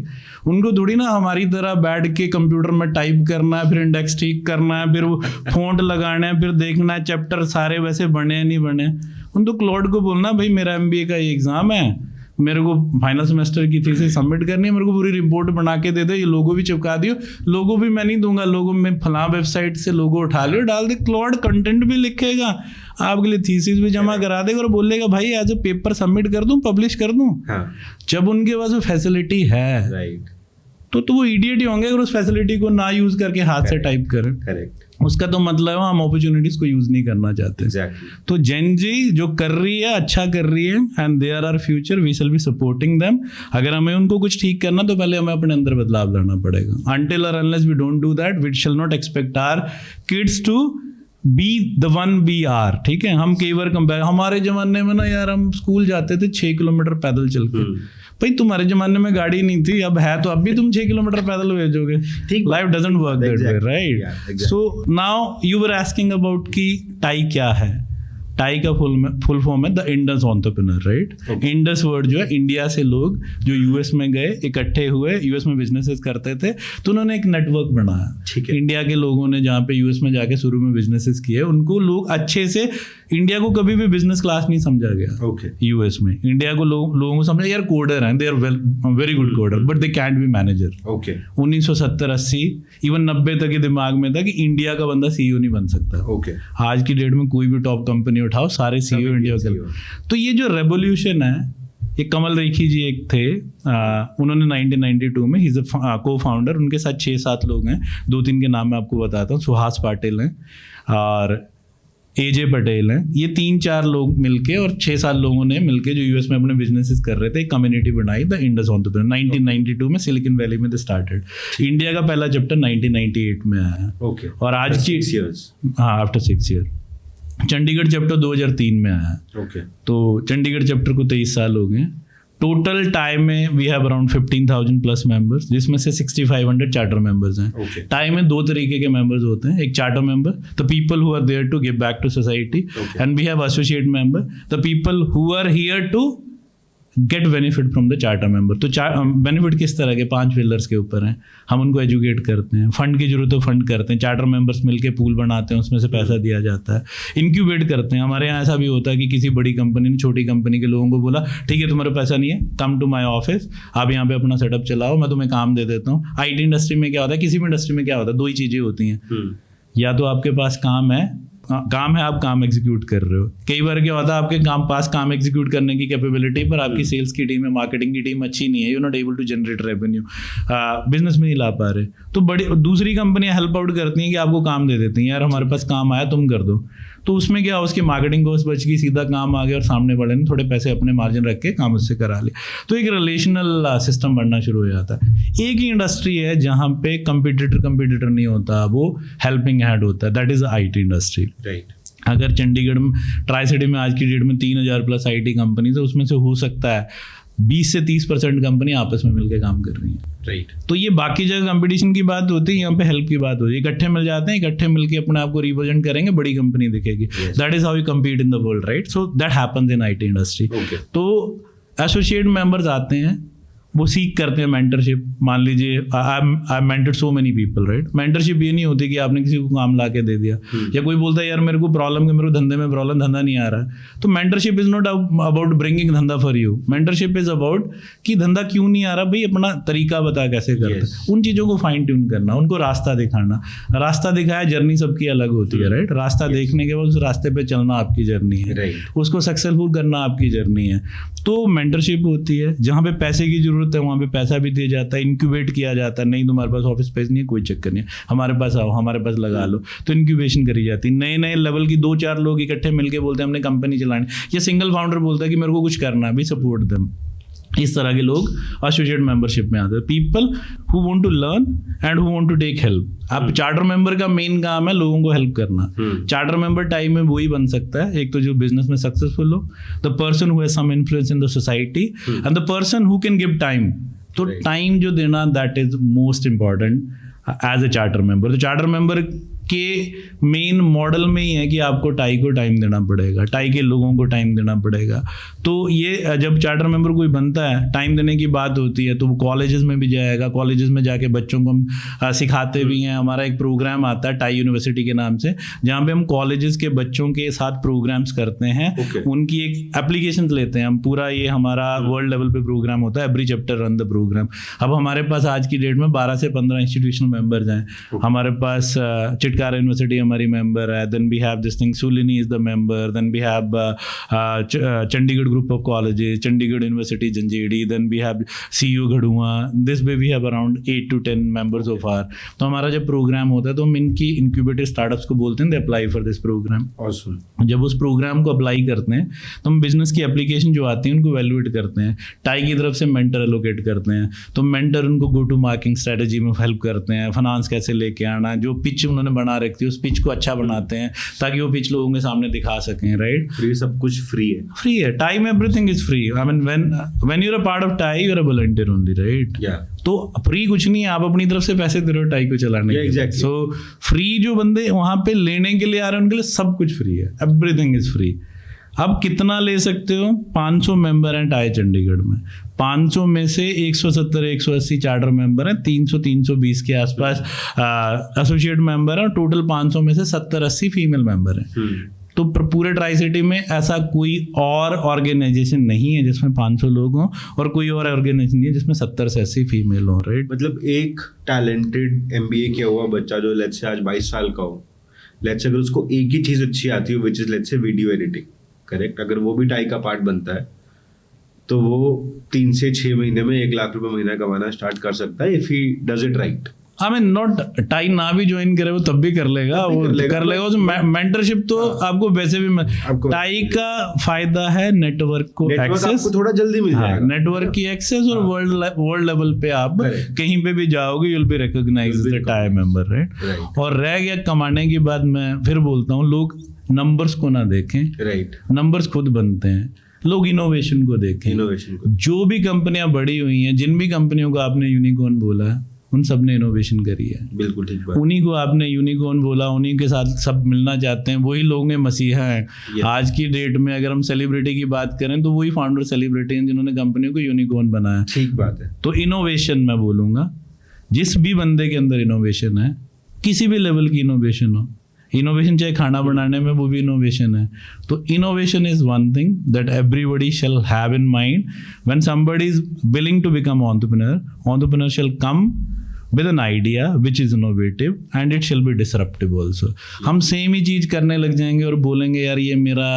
उनको थोड़ी ना हमारी तरह बैठ के कंप्यूटर में टाइप करना है, फिर इंडेक्स ठीक करना है, फिर वो फॉन्ट लगाना है, फिर देखना है चैप्टर सारे वैसे बने हैं नहीं बने. उन तो क्लॉड को बोलना भाई मेरा MBA का ये एग्ज़ाम है, मेरे को फाइनल सेमेस्टर की थीसिस सबमिट करनी है, मेरे को पूरी रिपोर्ट बना के दे दे, ये लोगो भी चिपका दियो. लोगो भी मैं नहीं दूंगा, लोगो में फलां वेबसाइट से लोगो उठा लियो, डाल दे. क्लॉड कंटेंट भी लिखेगा, आपके लिए थीसिस भी जमा करा देगा और बोलेगा भाई एज अ पेपर सबमिट कर दूं, पब्लिश कर दूं. जब उनके पास वो फैसिलिटी है, राइट, तो वो इडियट ही होंगे अगर उस फैसिलिटी को ना यूज करके हाथ से टाइप करें. करेक्ट. उसका तो मतलब है हम अपॉर्चुनिटीज को यूज नहीं करना चाहते. Exactly. तो जेन जी जो कर रही है अच्छा कर रही है, and they are our future, we shall be supporting them. अगर हमें उनको कुछ ठीक करना तो पहले हमें अपने अंदर बदलाव लाना पड़ेगा. अनटिल और unless we don't do that, we shall not expect our kids to be the one we are. ठीक है. हम कई बार कंपेयर, हमारे जमाने में ना यार हम स्कूल जाते थे 6 किलोमीटर पैदल चल के. भाई तुम्हारे जमाने में गाड़ी नहीं थी, अब है तो अब भी तुम 6 किलोमीटर पैदल भेजोगे. Life doesn't work that way. Right. So now you were asking about कि टाई क्या है. टाई का फुल फॉर्म है the Indus entrepreneur. Right. Indus word जो है, इंडिया से लोग जो यूएस में गए, इकट्ठे हुए, यूएस में बिजनेसेस करते थे, तो उन्होंने एक नेटवर्क बनाया. इंडिया के लोगों ने जहाँ पे यूएस में जाके शुरू में बिजनेसेस किए, उनको लोग अच्छे से, इंडिया को कभी भी बिजनेस क्लास नहीं समझा गया. यूएस में इंडिया को लोगों को समझा यार कोडर हैं, they are very good coder but they can't be manager. 1970-80 even 90 तक के दिमाग में था कि इंडिया का बंदा CEO नहीं बन सकता. आज की डेट में कोई भी टॉप कंपनी उठाओ, सारे CEO इंडिया के. तो ये जो रेवोल्यूशन है, ये कमल रेखी जी एक थे, उन्होंने 1992 में, ही इज अ को फाउंडर, उनके साथ 6-7 लोग हैं. 2-3 के नाम मैं आपको बताता हूँ. सुहास पाटिल हैं और AJ पटेल हैं. ये 3-4 लोग मिलके और 6-7 लोगों ने मिलके जो यूएस में अपने बिजनेसेस कर रहे थे, एक कम्युनिटी बनाई द इंडस एंटरप्रेन्योर. 1992 में सिलिकॉन वैली में स्टार्टेड. इंडिया का पहला चैप्टर 1998 में आया. और आज की आफ्टर 6 ईयर. चंडीगढ़ चैप्टर 2003 में आया. तो चंडीगढ़ चैप्टर को 23 साल हो गए. टोटल टाइम में we have around 15,000 plus members, जिसमें से 6,500 चार्टर मेंबर्स हैं. टाइम में 2 तरीके के मेंबर्स होते हैं. एक charter member, the people who are there to give back to society, and we have associate member, the people who are here to get benefit from the charter member. तो benefit किस तरह के 5 pillars के ऊपर हैं। हम उनको educate करते हैं, फंड की जरूरत हो फंड करते हैं, चार्टर मेंबर्स मिलकर पूल बनाते हैं, उसमें से पैसा दिया जाता है, इंक्यूबेट करते हैं। हमारे यहाँ ऐसा भी होता है कि किसी बड़ी कंपनी ने छोटी कंपनी के लोगों को बोला ठीक है तुम्हारे पैसा नहीं है, कम टू माय ऑफिस, आप यहाँ पे अपना सेटअप चलाओ, मैं तुम्हें काम दे देता हूँ। आईटी इंडस्ट्री में क्या होता है, किसी भी इंडस्ट्री में क्या होता है, 2 ही चीज़ें होती हैं, या तो आपके पास काम है, आप काम एग्जीक्यूट कर रहे हो। कई बार क्या होता है आपके पास काम एग्जीक्यूट करने की कैपेबिलिटी पर आपकी सेल्स की टीम है, मार्केटिंग की टीम अच्छी नहीं है, you not able to generate revenue, business में नहीं ला पा रहे, तो बड़ी दूसरी कंपनियां हेल्प आउट करती हैं कि आपको काम दे देती हैं, यार हमारे पास काम आया तुम कर दो। तो उसमें क्या, उसकी मार्केटिंग कॉस्ट बच गई, सीधा काम आ गया और सामने वाले ने थोड़े पैसे अपने मार्जिन रख के काम उससे करा लिया। तो एक रिलेशनल सिस्टम बनना शुरू हो जाता है। एक ही इंडस्ट्री है जहाँ पे कंपटीटर नहीं होता, वो हेल्पिंग हैंड होता है, that is IT industry. Right. अगर चंडीगढ़ में, ट्राई सिटी में आज की डेट में 3000 प्लस IT कंपनीज है, उसमें से हो सकता है 20 से 30% कंपनी आपस में मिलकर काम कर रही है। राइट। तो ये बाकी जगह कंपटीशन की बात होती है, यहाँ पे हेल्प की बात होती है। इकट्ठे मिल जाते हैं, इकट्ठे मिलके अपने आप को रिप्रेजेंट करेंगे, बड़ी कंपनी दिखेगी। That is how you compete in the world, right. So that happens in IT industry. तो एसोसिएट मेंबर्स आते हैं, वो सीख करते हैं मेंटरशिप। मान लीजिए I mentored so many people, right. Mentorship ये नहीं होती कि आपने किसी को काम ला के दे दिया, या कोई बोलता है यार मेरे को प्रॉब्लम है, मेरे को धंधे में प्रॉब्लम, धंधा नहीं आ रहा है। तो mentorship is not about bringing धंधा for you, mentorship is about कि धंधा क्यों नहीं आ रहा, भाई अपना तरीका बता कैसे करते हैं। उन चीज़ों को फाइन ट्यून करना, उनको रास्ता दिखाना। रास्ता दिखाया, जर्नी सबकी अलग होती है, राइट। रास्ता देखने के बाद उस रास्ते पे चलना आपकी जर्नी है, उसको सक्सेसफुल करना आपकी जर्नी है। तो मेंटरशिप होती है, जहाँ पे पैसे की जरूरत है वहाँ पे पैसा भी दिया जाता है, इंक्यूबेट किया जाता है। नहीं तुम्हारे पास ऑफिस स्पेस नहीं है, कोई चक्कर नहीं है, हमारे पास आओ, हमारे पास लगा लो। तो इंक्यूबेशन करी जाती है। नए नए लेवल की 2-4 लोग इकट्ठे मिलके बोलते हैं हमने कंपनी चलानी, या सिंगल फाउंडर बोलता है कि मेरे को कुछ करना है, भी सपोर्ट देम। इस तरह के लोग एसोसिएट मेंबरशिप में आते हैं। People who want to learn and who want to take help. आप चार्टर मेंबर का मेन काम है लोगों को हेल्प करना। चार्टर मेंबर टाइम में वही बन सकता है, एक तो जो बिजनेस में सक्सेसफुल हो, the person who has some influence in the society, and the person who can give time. तो टाइम जो देना, that is most important as a charter member. तो चार्टर मेंबर के मेन मॉडल में ही है कि आपको टाई को टाइम देना पड़ेगा, टाई के लोगों को टाइम देना पड़ेगा। तो ये जब चार्टर मेंबर कोई बनता है, टाइम देने की बात होती है, तो वो कॉलेजेस में भी जाएगा, कॉलेजेस में जाके बच्चों को हम सिखाते भी हैं। हमारा एक प्रोग्राम आता है टाई यूनिवर्सिटी के नाम से, जहाँ पे हम कॉलेजेस के बच्चों के साथ प्रोग्राम्स करते हैं। उनकी एक एप्लीकेशन लेते हैं हम, पूरा ये हमारा वर्ल्ड लेवल पे प्रोग्राम होता है, every chapter run the program. अब हमारे पास आज की डेट में 12 से 15 इंस्टीट्यूशनल मेंबर्स हैं। हमारे पास चिटकारा यूनिवर्सिटी हमारी मेंबर है, then we have this thing, Shoolini is the member, then we have Chandigarh group of colleges, Chandigarh university Jhanjeri, then we have CU गढ़ुआ। This way we have around 8 to 10 members of our. तो हमारा जब programme होता है तो हम इनकी इंक्यूबेटेड स्टार्टअप्स को बोलते हैं, they apply for this program. जब उस प्रोग्राम को अप्लाई करते हैं तो हम बिजनेस की एप्लीकेशन जो आती है उनको वैल्यूएट करते हैं, टाई की तरफ से मेंटर एलोकेट करते हैं। तो मेंटर उनको गो टू मार्केटिंग स्ट्रेटजी में हेल्प करते हैं, फाइनेंस कैसे लेके आना, जो पिच उन्होंने बना रखती है उस पिच को अच्छा बनाते हैं ताकि वो पिच लोगों के सामने दिखा सकें, राइट। ये सब कुछ फ्री है, time everything is free. I mean when you are a part of TiE you are a volunteer only, right. तो फ्री कुछ नहीं है, आप अपनी तरफ से पैसे दे रहे हो टाई को चलाने के लिए। सो फ्री जो बंदे वहां पे लेने के लिए आ रहे हैं उनके लिए सब कुछ फ्री है, एवरीथिंग इज फ्री। अब कितना ले सकते हो, 500 मेंबर हैं टाई चंडीगढ़ में, 500 में से 170-180 चार्टर मेंबर हैं, 300-320 के आसपास एसोसिएट मेंबर हैं, और टोटल 500 में से 70-80 फीमेल मेंबर हैं। तो पूरे ट्राई सिटी में ऐसा कोई और ऑर्गेनाइजेशन नहीं है जिसमें 500 लोग हों, और कोई और ऑर्गेनाइजेशन नहीं है जिसमें 70 से 80 फीमेल हों, राइट। मतलब एक टैलेंटेड MBA किया हुआ बच्चा जो लेट्स से आज 22 साल का हो, लेट्स से अगर उसको एक ही चीज़ अच्छी आती हो, which is let's say video editing, correct, अगर वो भी टाई का पार्ट बनता है तो वो 3 से 6 महीने में 1 लाख रुपए महीना कमाना स्टार्ट कर सकता है, if he does it right. I mean not tie ना भी ज्वाइन करे वो तब भी कर लेगा, वो कर लेगा। जो मेंटरशिप तो आपको वैसे भी टाई का फायदा है नेटवर्क को एक्सेस, आपको थोड़ा जल्दी मिल जाएगा, नेटवर्क की एक्सेस, और वर्ल्ड लेवल पे आप कहीं पे भी जाओगे you will be recognised as a TiE member, right. और रह गया कमाने की बात, मैं फिर बोलता हूँ लोग नंबर्स को ना देखें, राइट। नंबर्स खुद बनते हैं, लोग इनोवेशन को देखें। जो भी कंपनियां बड़ी हुई हैं, जिन भी कंपनियों को आपने यूनिकॉर्न बोला है, उन सब ने इनोवेशन करी है। बिल्कुल ठीक बात। उन्हीं को आपने यूनिकॉर्न बोला, उन्हीं के साथ सब मिलना चाहते हैं, वही लोग हैं मसीहा हैं। Yes. आज की डेट में अगर हम सेलिब्रिटी की बात करें तो वही फाउंडर सेलिब्रिटी हैं जिन्होंने कंपनी को यूनिकॉर्न बनाया। ठीक बात है। तो इनोवेशन मैं बोलूँगा, जिस भी बंदे के अंदर इनोवेशन है, किसी भी लेवल की इनोवेशन हो, इनोवेशन चाहे खाना बनाने में, वो भी इनोवेशन है। तो innovation is one thing that everybody shall have in mind when somebody is willing to become entrepreneur shall come with an idea which is innovative and it shall be disruptive also. हम same ही चीज करने लग जाएंगे और बोलेंगे यार ये मेरा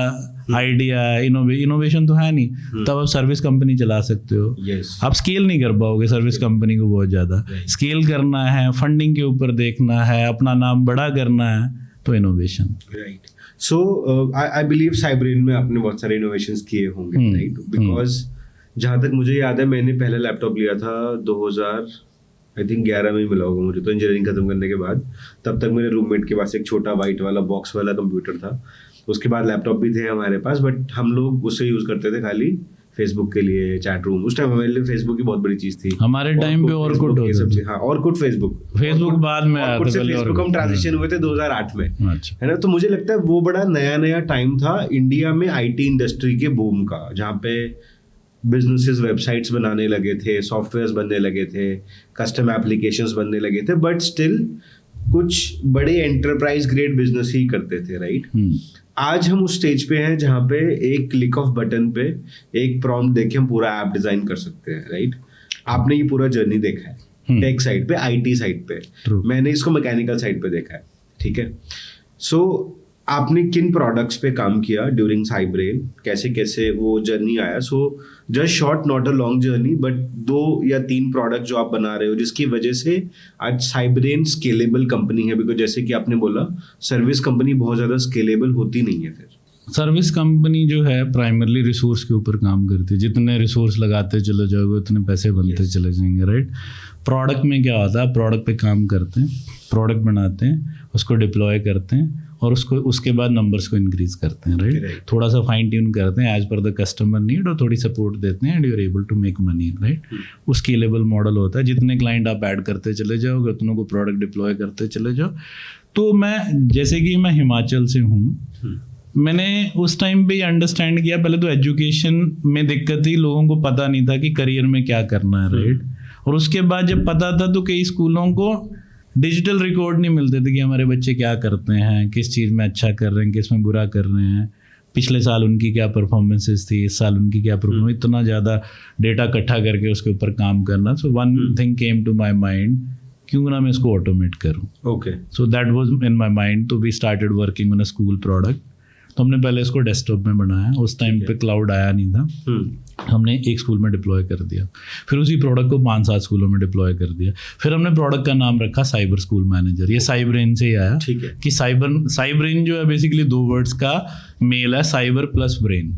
आइडिया है, इनोवेशन तो है नहीं, तब आप सर्विस कंपनी चला सकते हो। Yes. आप स्केल नहीं कर पाओगे सर्विस कंपनी को बहुत ज़्यादा। स्केल करना है, फंडिंग के ऊपर देखना है, अपना नाम बड़ा करना है, तो innovation. Right. So I believe Cybrain में आपने बहुत सारे इनोवेशंस किए होंगे, राइट? बिकॉज जहाँ तक मुझे याद है, मैंने पहला लैपटॉप लिया था 2011 में ही मिला होगा मुझे, तो इंजीनियरिंग खत्म करने के बाद। तब तक मेरे रूममेट के पास एक छोटा वाइट वाला बॉक्स वाला कंप्यूटर था। उसके बाद लैपटॉप भी थे हमारे पास, बट हम लोग उससे यूज़ करते थे खाली फेसबुक के लिए, चैट रूम। उस टाइम हमारे लिए फेसबुक की बहुत बड़ी चीज़ थी। हमारे टाइम पे ऑरकुट होता था। हाँ, ऑरकुट फेसबुक बाद में आया था। फेसबुक हम ट्रांजिशन हुए थे 2008 में, अच्छा। है ना? तो मुझे लगता है वो बड़ा नया टाइम था इंडिया में आईटी इंडस्ट्री के बूम का, जहाँ पे बिजनेसेस वेबसाइट्स बनाने लगे थे, सॉफ्टवेयर्स बनने लगे थे, कस्टम एप्लीकेशंस बनने लगे थे, बट स्टिल कुछ बड़े एंटरप्राइज ग्रेड बिजनेस ही करते थे, राइट? आज हम उस स्टेज पे हैं जहाँ पे एक क्लिक ऑफ बटन पे एक प्रॉम्प्ट देके हम पूरा ऐप डिजाइन कर सकते हैं, राइट? आपने ये पूरा जर्नी देखा है टेक साइड पे, आईटी साइड पे, मैंने इसको मैकेनिकल साइड पे देखा है, ठीक है? सो आपने किन प्रोडक्ट्स पे काम किया ड्यूरिंग साइब्रेन, कैसे कैसे वो जर्नी आया? So just short, not a long journey, but 2 या 3 प्रोडक्ट जो आप बना रहे हो जिसकी वजह से आज साइब्रेन स्केलेबल कंपनी है। बिकॉज जैसे कि आपने बोला, सर्विस कंपनी बहुत ज़्यादा स्केलेबल होती नहीं है। फिर सर्विस कंपनी जो है प्राइमरली रिसोर्स के ऊपर काम करती है। जितने रिसोर्स लगाते चले जाओगे उतने पैसे बनते चले जाएंगे, राइट? प्रोडक्ट में क्या होता है, प्रोडक्ट पे काम करते हैं, प्रोडक्ट बनाते हैं, उसको डिप्लॉय करते हैं और उसके बाद नंबर्स को इंक्रीज करते हैं, राइट? थोड़ा सा फाइन ट्यून करते हैं as per the customer need और थोड़ी सपोर्ट देते हैं and you are able to make money, right? वो स्केलेबल मॉडल होता है। जितने क्लाइंट आप ऐड करते चले जाओगे उतनों को प्रोडक्ट डिप्लॉय करते चले जाओ। तो मैं, जैसे कि मैं हिमाचल से हूँ, मैंने उस टाइम पे अंडरस्टैंड किया, पहले तो एजुकेशन में दिक्कत थी, लोगों को पता नहीं था कि करियर में क्या करना है, राइट? और उसके बाद जब पता था तो कई स्कूलों को डिजिटल रिकॉर्ड नहीं मिलते थे कि हमारे बच्चे क्या करते हैं, किस चीज़ में अच्छा कर रहे हैं, किस में बुरा कर रहे हैं, पिछले साल उनकी क्या परफॉर्मेंसेस थी, इस साल उनकी क्या परफॉर्मेंस, इतना ज़्यादा डेटा इकट्ठा करके उसके ऊपर काम करना। So one thing came to my mind, क्यों ना मैं इसको ऑटोमेट करूँ। Okay, so that was in my mind. तो we started working on a school product. तो हमने पहले इसको डेस्कटॉप में बनाया, उस टाइम पे क्लाउड आया नहीं था। हमने एक स्कूल में डिप्लॉय कर दिया, फिर उसी प्रोडक्ट को 5-7 स्कूलों में डिप्लॉय कर दिया। फिर हमने प्रोडक्ट का नाम रखा साइबर स्कूल मैनेजर। ये साइब्रेन से ही आया, ठीक है? कि साइब्रेन जो है बेसिकली 2 वर्ड्स का मेल है, साइबर प्लस ब्रेन।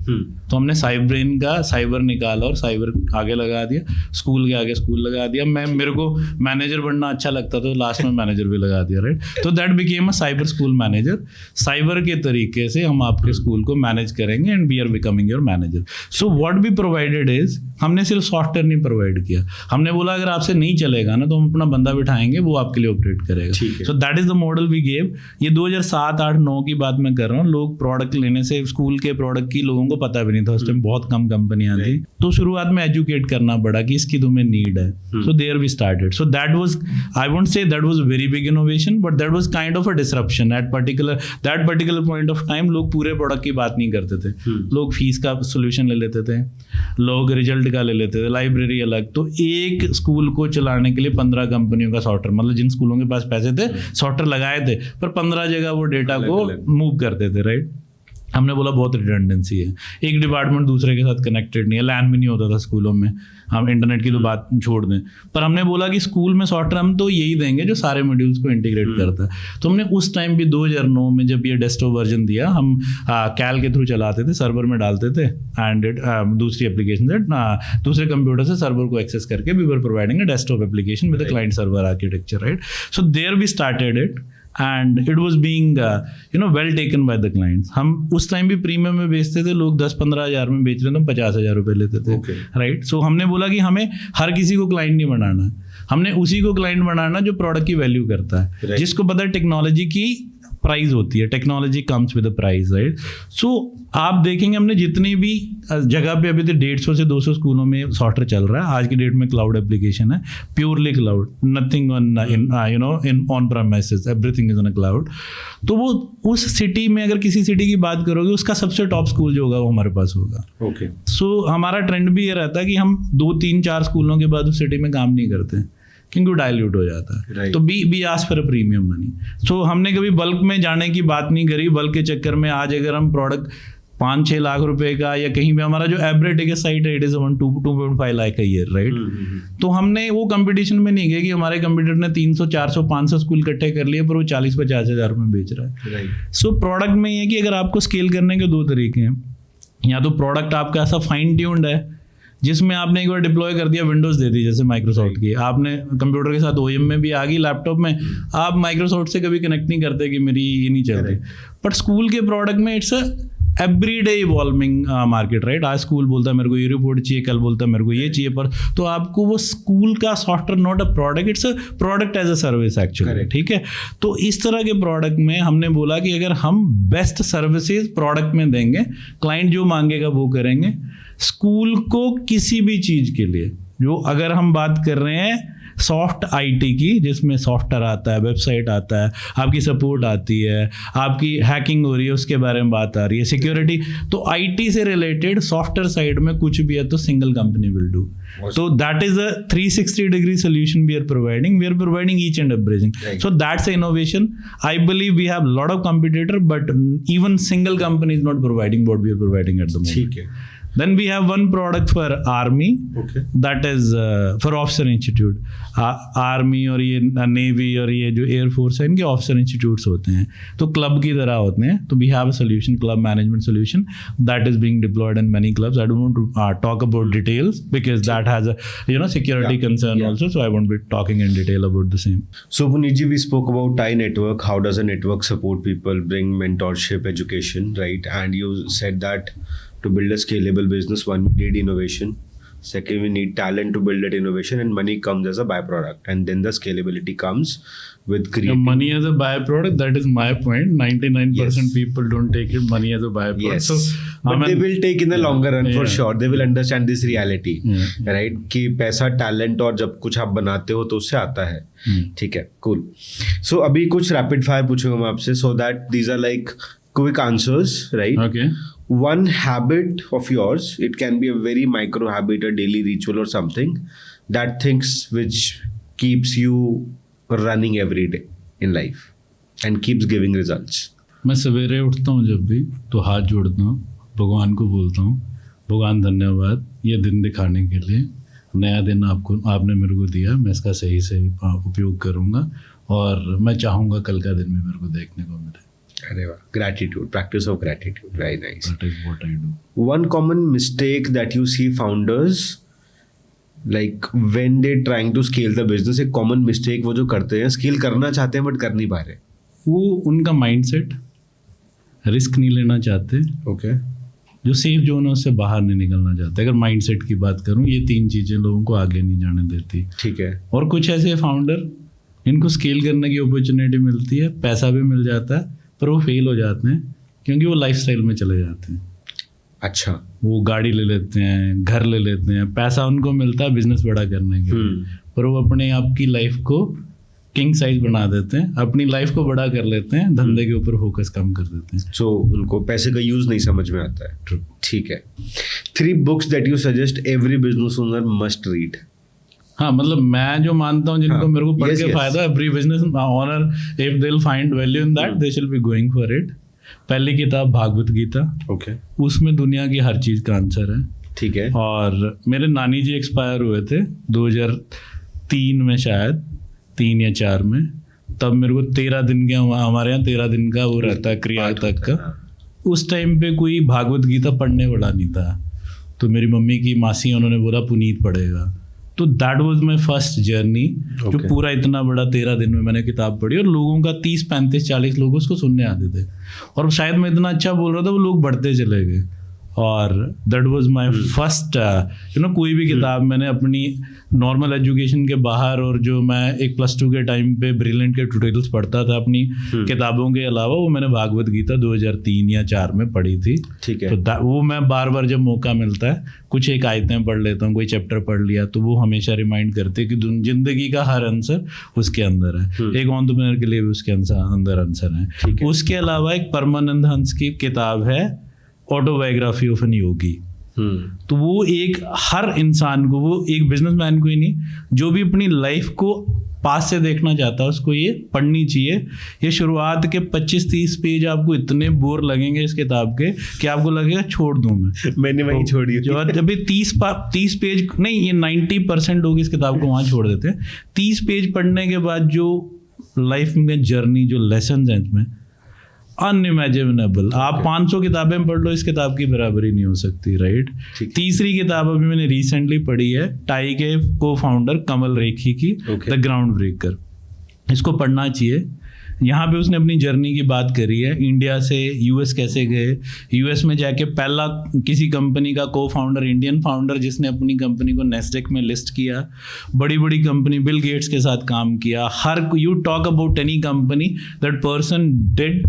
तो हमने साइब्रेन का साइबर निकाला और साइबर आगे लगा दिया, स्कूल के आगे स्कूल लगा दिया। मेरे को मैनेजर बनना अच्छा लगता था, लास्ट में मैनेजर भी लगा दिया, राइट? तो that became a cyber school manager. Cyber के तरीके से हम आपके स्कूल को मैनेज करेंगे and we are becoming your manager. So what we provided is, हमने सिर्फ सॉफ्टवेयर नहीं प्रोवाइड किया, हमने बोला अगर आपसे नहीं चलेगा ना तो हम अपना बंदा बिठाएंगे, वो आपके लिए ऑपरेट करेगा। So that is the model we gave. ये 2007, 8, 9 की बात मैं कर रहा हूँ। लोग प्रोडक्ट लेने से, स्कूल के प्रोडक्ट की लोगों को पता भी नहीं था, उस टाइम बहुत कम कंपनियां थी। तो शुरुआत में एजुकेट करना पड़ा कि इसकी तुम्हें नीड है। So there we started. So that was, I won't say that was very big innovation, but that was kind of a disruption at that particular point of time. लोग पूरे प्रोडक्ट की बात नहीं करते थे, लोग फीस का सोल्यूशन ले लेते थे, लोग रिजल्ट का ले लेते थे, लाइब्रेरी अलग। तो एक स्कूल को चलाने के लिए 15 कंपनियों का सॉफ्टवेयर, मतलब जिन स्कूलों के पास पैसे थे सॉफ्टवेयर लगाए थे, पर 15 जगह वो डेटा को मूव करते थे, राइट? हमने बोला बहुत रिडंडेंसी है, एक डिपार्टमेंट दूसरे के साथ कनेक्टेड नहीं है, लैन भी नहीं होता था स्कूलों में, हम इंटरनेट की तो बात छोड़ दें। पर हमने बोला कि स्कूल में सॉफ्टवेयर हम तो यही देंगे जो सारे मॉड्यूल्स को इंटीग्रेट करता है। तो हमने उस टाइम भी 2009 में जब ये डेस्कटॉप वर्जन दिया, हम कैल के थ्रू चलाते थे, सर्वर में डालते थे एंड दूसरी एप्लीकेशन से दूसरे कंप्यूटर से सर्वर को एक्सेस करके we were providing a desktop application with a client server architecture, right? So there we started it. And it was being well taken by the clients. हम उस time भी premium में बेचते थे, लोग 10-15 हज़ार में बेच रहे थे, हम 50,000 रुपये लेते थे. राइट. सो हमने बोला कि हमें हर किसी को क्लाइंट नहीं बनाना, हमने उसी को क्लाइंट बनाना जो प्रोडक्ट की वैल्यू करता है, जिसको पता है टेक्नोलॉजी की प्राइस होती है, technology comes with the price. Right. So आप देखेंगे हमने जितनी भी जगह पे अभी तो 150 से 200 स्कूलों में सॉफ्टवेयर चल रहा है. आज की डेट में क्लाउड एप्लीकेशन है, purely cloud, nothing on in on premises, everything is on a cloud. तो वो उस सिटी में अगर किसी सिटी की बात करोगे, उसका सबसे टॉप स्कूल जो होगा वो हमारे पास होगा. ओके. सो हमारा ट्रेंड भी ये रहता है कि हम 2-3-4 स्कूलों के बाद उस सिटी में काम नहीं करते, क्योंकि डाइल्यूट हो जाता है. Right. तो we ask for a premium money. So हमने कभी बल्क में जाने की बात नहीं करी. बल्क के चक्कर में आज अगर हम प्रोडक्ट 5-6 लाख रुपए का, या कहीं पे हमारा जो एवरेज टिकट साइट है it is 2.5 lakh a year. Right. तो हमने वो कंपटीशन में नहीं गए कि हमारे कंपटीटर ने 300, 400, 500 स्कूल इकट्ठे कर लिए पर वो 40-50 हज़ार में बेच रहा है. राइट. सो प्रोडक्ट में ये है कि अगर आपको स्केल करने के 2 तरीके हैं. या तो प्रोडक्ट आपका ऐसा फाइन ट्यून्ड है जिसमें आपने एक बार डिप्लॉय कर दिया, विंडोज दे दी जैसे माइक्रोसॉफ्ट की, आपने कंप्यूटर के साथ OEM में भी आ गई, लैपटॉप में आप माइक्रोसॉफ्ट से कभी कनेक्ट नहीं करते कि मेरी ये नहीं चल रही. बट स्कूल के प्रोडक्ट में it's everyday evolving market. Right. आज स्कूल बोलता है मेरे को ये रिपोर्ट चाहिए, कल बोलता है मेरे को ये चाहिए, पर तो आपको वो स्कूल का software not a product, it's a product as a service actually. ठीक है. तो इस तरह के प्रोडक्ट में हमने बोला कि अगर हम बेस्ट सर्विसेज प्रोडक्ट में देंगे, क्लाइंट जो मांगेगा वो करेंगे. स्कूल को किसी भी चीज़ के लिए, जो अगर हम बात कर रहे हैं सॉफ्ट आईटी की, जिसमें सॉफ्टवेयर आता है, वेबसाइट आता है, आपकी सपोर्ट आती है, आपकी हैकिंग हो रही है उसके बारे में बात आ रही है, सिक्योरिटी, तो आईटी से रिलेटेड सॉफ्टवेयर साइड में कुछ भी है तो single company will do. So that is a 360-degree solution we are providing. We are providing each and everything. Right. So that's the innovation. I believe we have a lot of competitor, but even single company is not providing what we are providing at the moment. ठीक है. Then we have one product for Army. Okay. That is for Officer Institute. Army और ये Navy और ये जो Air Force है, इनके Officer Institutes होते हैं, तो क्लब की तरह होते हैं. तो we have a solution, club management solution, that is being deployed in many clubs. I don't want to talk about details because that has a security concern also. So I won't be talking in detail about the same. So Puneet ji, we spoke about TiE Network. How does a network support people, bring mentorship, education, right? And you said that to build a scalable business, one, we need innovation. Second, we need talent to build that innovation, and money comes as a byproduct. And then the scalability comes with creating. The money as a byproduct, that is my point. 99% Yes. people don't take it money as a byproduct. Yes. So, but they will take in the longer run for Yeah. sure. They will understand this reality, Yeah. right? कि पैसा, talent और जब कुछ आप बनाते हो तो उससे आता है. ठीक है, cool. So अभी कुछ rapid fire पूछूंगा मैं आपसे, so that these are like quick answers, right? Okay. One habit of yours, it can be a very micro habit, a daily ritual or something, that things which keeps you running every day in life and keeps giving results. मैं सवेरे उठता हूँ जब भी, तो हाथ जोड़ता हूँ, भगवान को बोलता हूँ, भगवान धन्यवाद ये दिन दिखाने के लिए, नया दिन आपने मेरे को दिया, मैं इसका सही से उपयोग करूँगा और मैं चाहूँगा कल का दिन भी मेरे को देखने को मिले. अरे वाह, gratitude, practice of gratitude, very nice. That is what I do. One common mistake that you see founders, like when they trying to scale the business, एक common mistake वो जो करते हैं, scale करना चाहते हैं but कर नहीं पा रहे. वो उनका माइंडसेट, रिस्क नहीं लेना चाहते, Okay. जो सेफ जोन है उससे बाहर नहीं निकलना चाहते. अगर माइंडसेट की बात करूँ, ये 3 चीज़ें लोगों को आगे नहीं जाने देती. ठीक है. और कुछ ऐसे फाउंडर, इनको स्केल करने की अपॉर्चुनिटी मिलती है, पैसा भी मिल जाता है, पर वो फेल हो जाते हैं क्योंकि वो लाइफस्टाइल में चले जाते हैं. अच्छा. वो गाड़ी ले लेते हैं, घर ले लेते हैं, पैसा उनको मिलता है बिजनेस बड़ा करने के लिए, पर वो अपने आप की लाइफ को किंग साइज बना देते हैं, अपनी लाइफ को बड़ा कर लेते हैं, धंधे के ऊपर फोकस कम कर देते हैं. So उनको पैसे का यूज नहीं समझ में आता है. ठीक है. 3 books that you suggest every business owner must read. हाँ, मतलब मैं जो मानता हूँ जिनको मेरे को पढ़ Yes, के yes. फायदा, every business owner if they will find value in that they शिल बी गोइंग फॉर इट. पहली किताब भागवत गीता. Okay. उसमें दुनिया की हर चीज़ का आंसर है. ठीक है. और मेरे नानी जी एक्सपायर हुए थे 2003 में, शायद 3 या 4 में. तब मेरे को 13 दिन के, हमारे यहाँ 13 दिन का वो रहता है क्रिया तक का. उस टाइम पे कोई भागवत गीता पढ़ने वाला नहीं था, तो मेरी मम्मी की मासी उन्होंने बोला पुनीत पढ़ेगा. तो that was my first journey, जो पूरा इतना बड़ा 13 दिन में मैंने किताब पढ़ी, और लोगों का 30 35 40 लोग उसको सुनने आते थे, और शायद मैं इतना अच्छा बोल रहा था वो लोग बढ़ते चले गए। और दैट वाज माय फर्स्ट कोई भी किताब मैंने अपनी नॉर्मल एजुकेशन के बाहर, और जो मैं एक +2 के टाइम पे ब्रिलियंट के ट्यूटोरियल्स पढ़ता था अपनी किताबों के अलावा, वो मैंने भागवत गीता 2003 या 4 में पढ़ी थी। ठीक है। तो वो मैं बार बार जब मौका मिलता है कुछ एक आयतें पढ़ लेता हूँ, कोई चैप्टर पढ़ लिया, तो वो हमेशा रिमाइंड करते हैं कि जिंदगी का हर आंसर उसके अंदर है। एक एंटरप्रेन्योर के लिए भी उसके अंदर आंसर है। उसके अलावा एक परमानंद हंस की किताब है, ऑटोबायोग्राफी ऑफ एन योगी। तो वो एक हर इंसान को, वो एक बिजनेसमैन को ही नहीं, जो भी अपनी लाइफ को पास से देखना चाहता है उसको ये पढ़नी चाहिए। ये शुरुआत के 25-30 पेज आपको इतने बोर लगेंगे इस किताब के कि आपको लगेगा छोड़ दूं मैंने वही छोड़ी। जो अभी 30 पेज नहीं, ये 90% लोग इस किताब को वहाँ छोड़ देते हैं। 30 पेज पढ़ने के बाद जो लाइफ में जर्नी, जो लेसन है इसमें, अनइमेजिनेबल। आप 500 किताबें पढ़ लो, इस किताब की बराबरी नहीं हो सकती, राइट। तीसरी किताब अभी मैंने रिसेंटली पढ़ी है, टाई के को फाउंडर कमल रेखी की, द ग्राउंड ब्रेकर। इसको पढ़ना चाहिए। यहाँ पे उसने अपनी जर्नी की बात करी है, इंडिया से यूएस कैसे गए, यूएस में जाके पहला किसी कंपनी का को फाउंडर, इंडियन फाउंडर जिसने अपनी कंपनी को नेस्डेक में लिस्ट किया, बड़ी बड़ी कंपनी बिल गेट्स के साथ काम किया। हर you talk about any company, that person did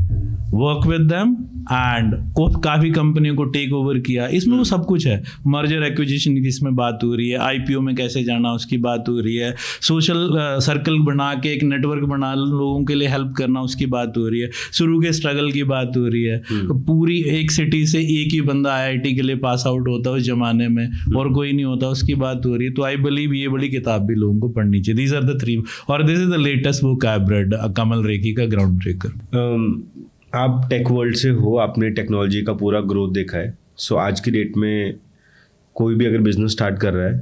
work with them and काफ़ी कंपनियों को टेक ओवर किया। इसमें वो सब कुछ है। मर्जर एक्विजिशन की इसमें बात हो रही है, आईपीओ में कैसे जाना उसकी बात हो रही है, सोशल सर्कल बना के एक नेटवर्क बना लोगों के लिए हेल्प करना उसकी बात हो रही है, शुरू के स्ट्रगल की बात हो रही है। पूरी एक सिटी से एक ही बंदा आईआईटी के लिए पास आउट होता है उस जमाने में, और कोई नहीं होता, उसकी बात हो रही है। तो आई बिलीव ये बड़ी किताब भी लोगों को पढ़नी चाहिए। दीज आर द 3, और this is the latest book I have read, Kamal Rekhi का ग्राउंड ब्रेकर। आप टेक वर्ल्ड से हो, आपने टेक्नोलॉजी का पूरा ग्रोथ देखा है। सो आज की डेट में कोई भी अगर बिजनेस स्टार्ट कर रहा है,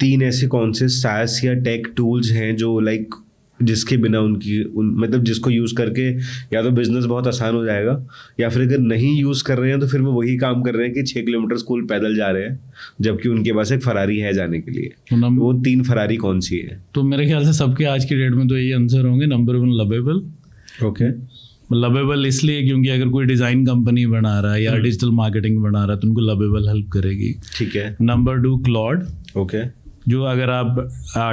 3 ऐसे कौन से SaaS या टेक टूल्स हैं जो लाइक जिसके बिना मतलब जिसको यूज़ करके या तो बिजनेस बहुत आसान हो जाएगा, या फिर अगर नहीं यूज़ कर रहे हैं तो फिर वो वही काम कर रहे हैं कि 6 किलोमीटर स्कूल पैदल जा रहे हैं, जबकि उनके पास एक फरारी है जाने के लिए। तो वो 3 फरारी कौन सी है? तो मेरे ख्याल से सबके आज की डेट में तो यही आंसर होंगे। Number 1 lovable. ओके। लवेबल इसलिए क्योंकि अगर कोई डिज़ाइन कंपनी बना रहा है या डिजिटल मार्केटिंग बना रहा है तो उनको लवेबल हेल्प करेगी। ठीक है। Number 2 Claude. ओके। जो अगर आप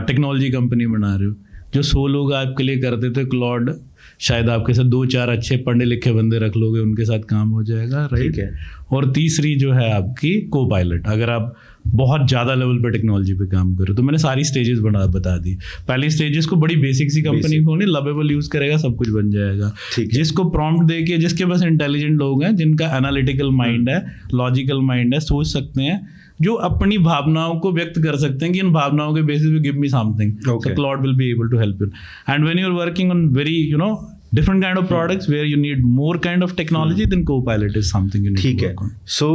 टेक्नोलॉजी कंपनी बना रहे हो, जो 100 लोग आपके लिए करते थे, क्लॉड शायद आपके साथ 2-4 अच्छे पढ़े लिखे बंदे रख लोगे, उनके साथ काम हो जाएगा, राइट। ठीक है। और तीसरी जो है आपकी को पायलट। अगर आप बहुत ज़्यादा लेवल पे टेक्नोलॉजी पे काम करो, तो मैंने सारी स्टेजेस बता दी। पहली स्टेजेस को बड़ी बेसिक सी कंपनी को नहीं, लवेबल यूज़ करेगा सब कुछ बन जाएगा। जिसको प्रॉम्प्ट दे के, जिसके पास इंटेलिजेंट लोग हैं, जिनका एनालिटिकल माइंड है, लॉजिकल माइंड है, सोच सकते हैं, जो अपनी भावनाओं को व्यक्त कर सकते हैं कि इन भावनाओं के बेसिस पे give me something, so cloud will be able to help you. And when you are working on very different kind of products where you need more kind of technology, then Copilot is something you need to work on. So